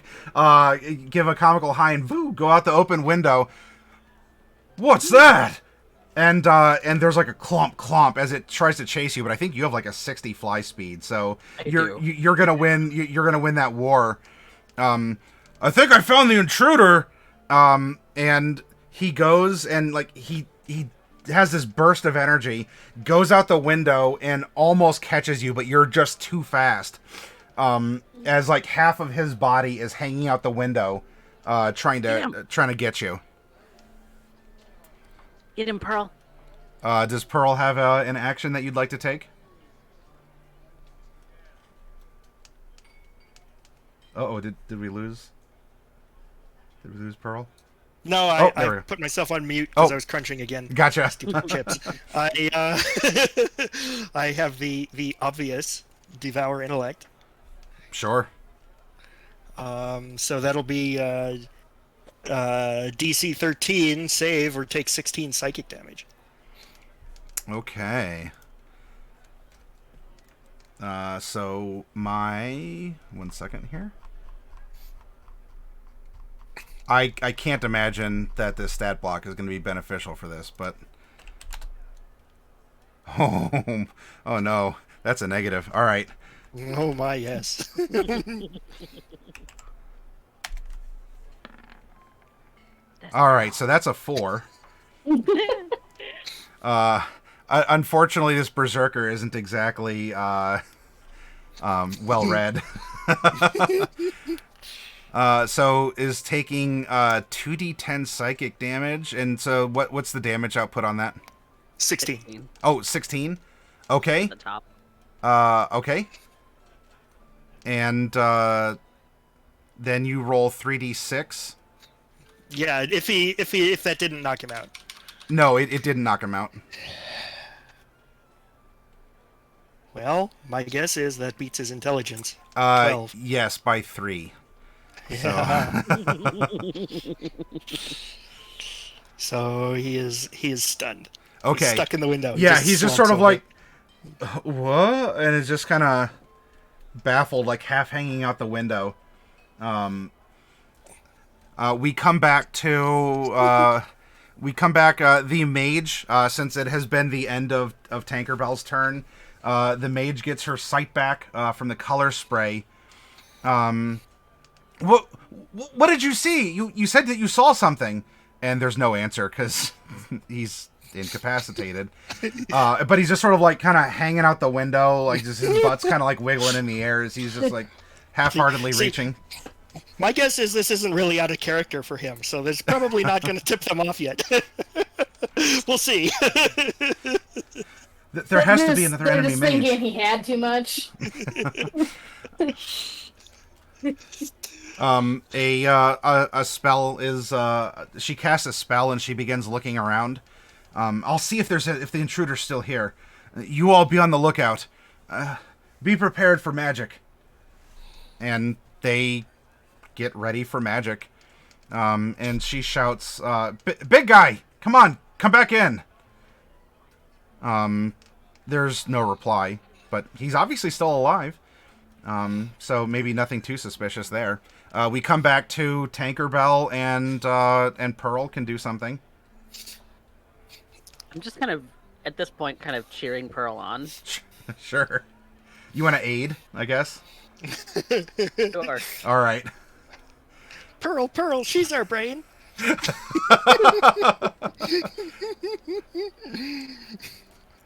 give a comical high and woo, go out the open window. What's that? And there's like a clomp as it tries to chase you, but I think you have like a 60 fly speed, so you're gonna win. You're gonna win that war. I think I found the intruder. And he goes and like he has this burst of energy, goes out the window and almost catches you, but you're just too fast. As like half of his body is hanging out the window, trying to get you. Get him, Pearl. Does Pearl have an action that you'd like to take? Uh-oh, did we lose? Did we lose Pearl? No, I put myself on mute because I was crunching again. Gotcha. Stupid chips. I have the obvious devour intellect. Sure. So that'll be DC 13 save or take 16 psychic damage. Okay. So my 1 second here. I can't imagine that this stat block is going to be beneficial for this, but oh no, that's a negative. All right. Oh my, yes. All right, so that's a 4. Unfortunately, this berserker isn't exactly well read. So is taking 2d10 psychic damage, and so what's the damage output on that? 16. Oh, 16. Okay. The top. Okay. And then you roll 3d6. Yeah, if that didn't knock him out. No, it didn't knock him out. Well, my guess is that beats his intelligence. 12. Yes, by 3. Yeah. So he is stunned. Okay. He's stuck in the window. Yeah, he's just sort of like, what? And is just kind of baffled, like half hanging out the window. We come back to the mage, since it has been the end of Tankerbell's turn. The mage gets her sight back from the color spray. What did you see? You said that you saw something, and there's no answer because he's incapacitated. But he's just sort of like kind of hanging out the window, like just his butt's kind of like wiggling in the air as he's just like half-heartedly reaching. My guess is this isn't really out of character for him, so there's probably not going to tip them off yet. We'll see. There has to be another enemy just mage. thinking he had too much. A spell is she casts a spell and she begins looking around. I'll see if if the intruder's still here. You all be on the lookout. Be prepared for magic. And they get ready for magic. And she shouts, "Big guy, come on, come back in." There's no reply. but he's obviously still alive. So maybe nothing too suspicious there. We come back to Tankerbell and Pearl can do something. I'm just kind of, at this point, kind of cheering Pearl on. Sure. You want to aid, I guess? Sure. All right. Pearl, she's our brain.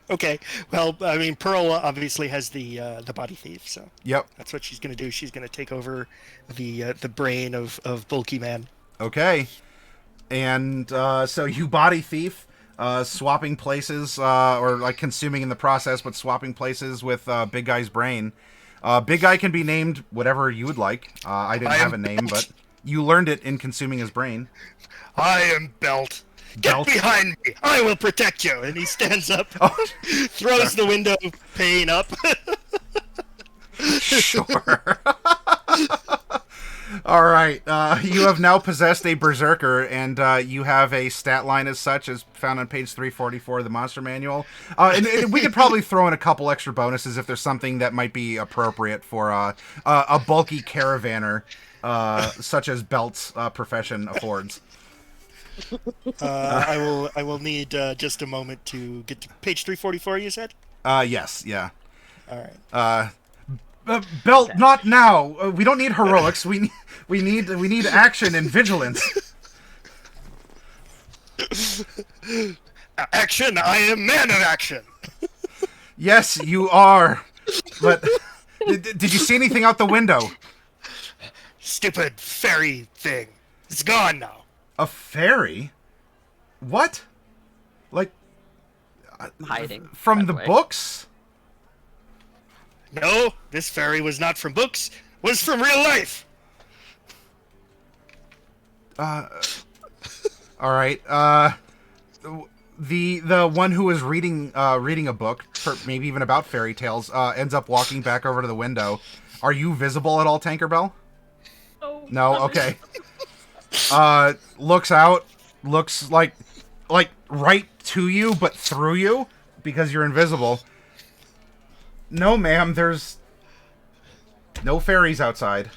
Okay, well, I mean, Pearl obviously has the body thief, so Yep. that's what she's going to do. She's going to take over the brain of Bulky Man. Okay. And so you body thief, swapping places, or like consuming in the process, but swapping places with Big Guy's brain. Big Guy can be named whatever you would like. I didn't have a name, but you learned it in consuming his brain. I am Belt. Get behind me! I will protect you! And he stands up, throws the window pane up. Sure. All right. You have now possessed a berserker, and you have a stat line as such as found on page 344 of the Monster Manual. And we could probably throw in a couple extra bonuses if there's something that might be appropriate for a bulky caravaner, such as Belt's profession affords. I will need just a moment to get to page 344. You said? Yes. Yeah. All right. Belt, not now. We don't need heroics. We need action and vigilance. Action! I am man of action. Yes, you are. But did you see anything out the window? Stupid fairy thing. It's gone now. A fairy? What? Like I'm hiding. from by the way. books? No, this fairy was not from books. Was from real life. All right. The one who was reading a book, maybe even about fairy tales, ends up walking back over to the window. Are you visible at all, Tankerbell? Oh, No. Okay. Looks out. Looks like right to you, but through you because you're invisible. No, ma'am. There's no fairies outside.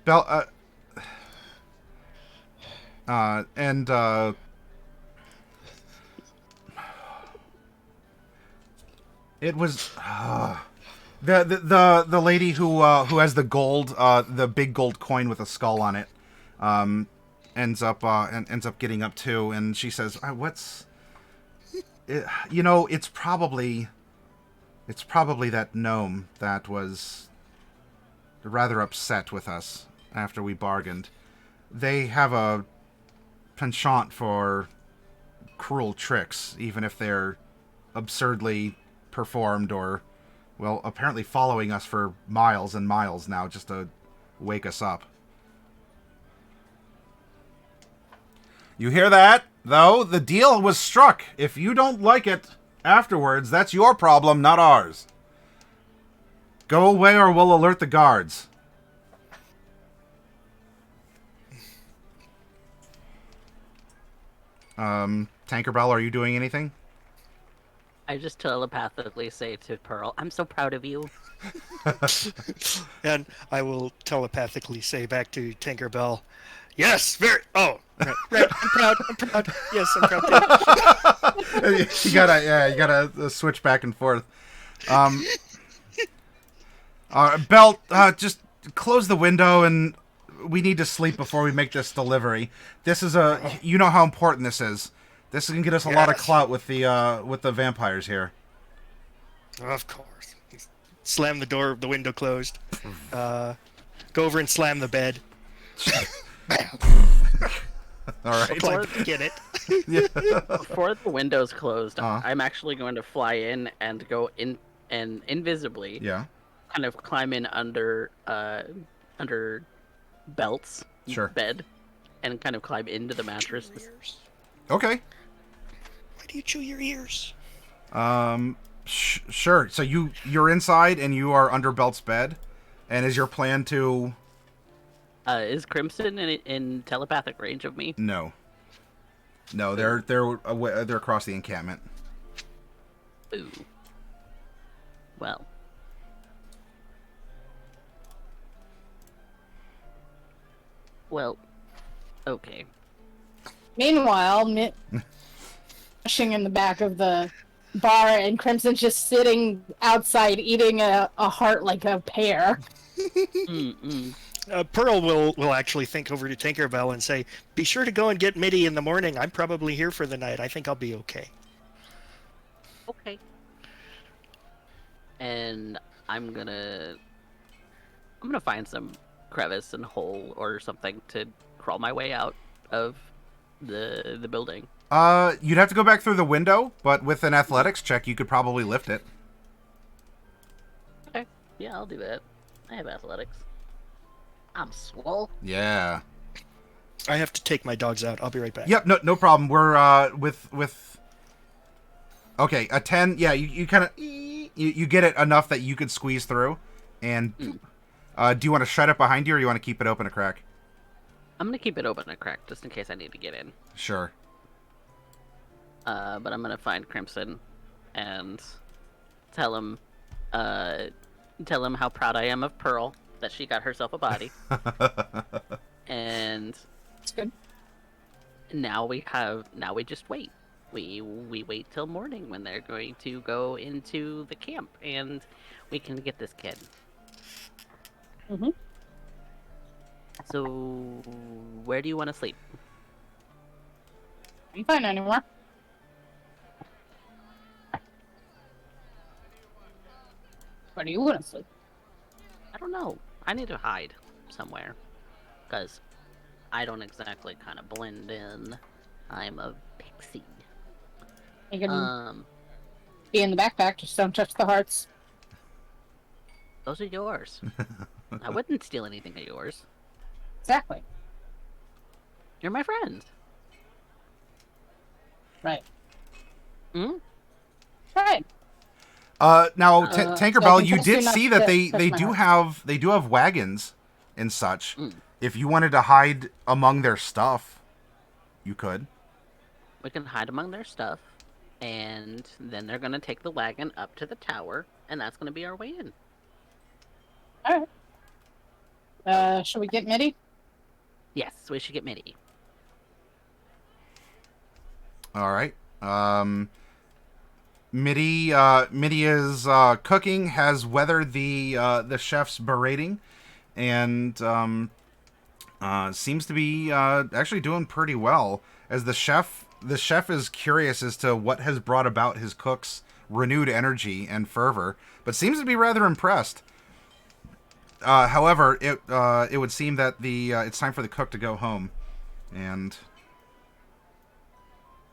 Bell. It was the lady who has the gold, the big gold coin with a skull on it, ends up getting up too, and she says, "What's, it's probably that gnome that was rather upset with us after we bargained. They have a penchant for cruel tricks, even if they're absurdly performed or, well, apparently following us for miles and miles now just to wake us up." You hear that? Though, the deal was struck. If you don't like it afterwards, that's your problem, not ours. Go away or we'll alert the guards. Tankerbell, are you doing anything? I just telepathically say to Pearl, "I'm so proud of you." And I will telepathically say back to Tinkerbell, yes, very. Oh, right. I'm proud. Yes, I'm proud too. you gotta switch back and forth. Belt, just close the window, and we need to sleep before we make this delivery. This is you know how important this is. This can get us a lot of clout with the vampires here. Of course. Slam the door, the window closed. Go over and slam the bed. All right. Get it? Before the window's closed, Uh-huh. I'm actually going to fly in and go in and invisibly, Yeah. kind of climb in under Belt's Sure. bed, and kind of climb into the mattress. Okay. Why do you chew your ears? Sure. So you're inside and you are under Belt's bed, and is your plan to? Is Crimson in telepathic range of me? No, they're across the encampment. Ooh. Well. Well. Okay. Meanwhile, rushing in the back of the bar, and Crimson's just sitting outside eating a heart like a pear. Mm-mm. Pearl will actually think over to Tinkerbell and say, "Be sure to go and get Mitty in the morning. I'm probably here for the night. I think I'll be okay." Okay. And I'm gonna find some crevice and hole or something to crawl my way out of the building. You'd have to go back through the window, but with an athletics check, you could probably lift it. Okay. Yeah, I'll do that. I have athletics. I'm swole. Yeah. I have to take my dogs out. I'll be right back. Yep, no problem. We're with okay, a 10. Yeah, you kind of you get it enough that you could squeeze through. And do you want to shut it behind you, or you want to keep it open a crack? I'm gonna keep it open a crack just in case I need to get in. Sure. But I'm gonna find Crimson and tell him how proud I am of Pearl, that she got herself a body. And It's good. now we just wait. We wait till morning when they're going to go into the camp, and we can get this kid. Mm-hmm. So, where do you want to sleep? I'm fine anymore. Where do you want to sleep? I don't know. I need to hide somewhere, because I don't exactly kind of blend in. I'm a pixie. You can be in the backpack, just don't touch the hearts. Those are yours. I wouldn't steal anything of yours. Exactly. You're my friend. Right. Hmm? Right. Now, so I Tankerbell, can you trust you did not see to that they touch my do heart. have wagons and such. Mm. If you wanted to hide among their stuff, you could. We can hide among their stuff, and then they're gonna take the wagon up to the tower, and that's gonna be our way in. Alright. Should we get Mitty? Yes, we should get Mitty. All right. Mitty is cooking, has weathered the chef's berating, and seems to be actually doing pretty well. As the chef is curious as to what has brought about his cook's renewed energy and fervor, but seems to be rather impressed. However, it would seem that it's time for the cook to go home, and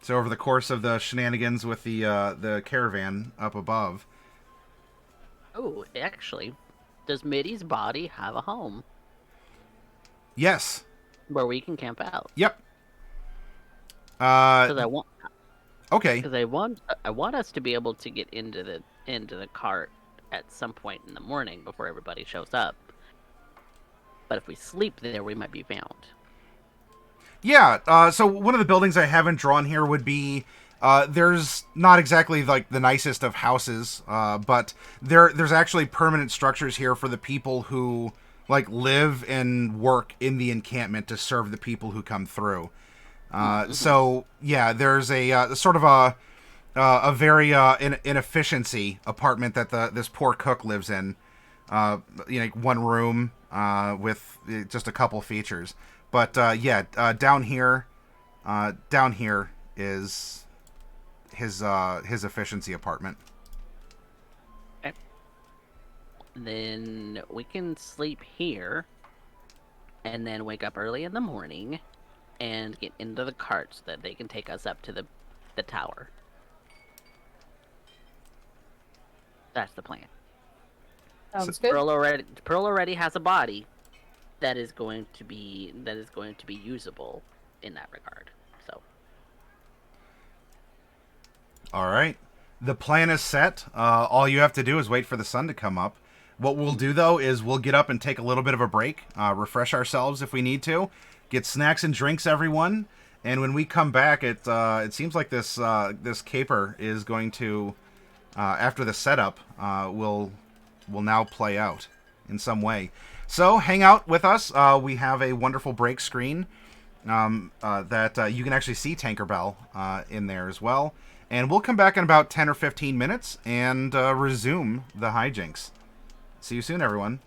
so over the course of the shenanigans with the caravan up above. Oh, actually, does Mitty's body have a home Yes. where we can camp out? Yep. Because I want, Okay. because I want us to be able to get into the cart at some point in the morning before everybody shows up. But if we sleep there, we might be found. Yeah, so one of the buildings I haven't drawn here would be, there's not exactly like the nicest of houses, but there's actually permanent structures here for the people who like live and work in the encampment to serve the people who come through. So yeah, there's a sort of a very inefficiency apartment that this poor cook lives in. One room with just a couple features. But down here is his efficiency apartment. Okay. Then we can sleep here, and then wake up early in the morning, and get into the cart so that they can take us up to the tower. That's the plan. Sounds good. Pearl already has a body that is going to be usable in that regard. So All right. The plan is set. All you have to do is wait for the sun to come up. What we'll do, though, is we'll get up and take a little bit of a break, refresh ourselves if we need to, get snacks and drinks, everyone. And when we come back, it seems like this caper is going to after the setup will now play out in some way. So hang out with us. We have a wonderful break screen that you can actually see Tankerbell in there as well. And we'll come back in about 10 or 15 minutes and resume the hijinks. See you soon, everyone.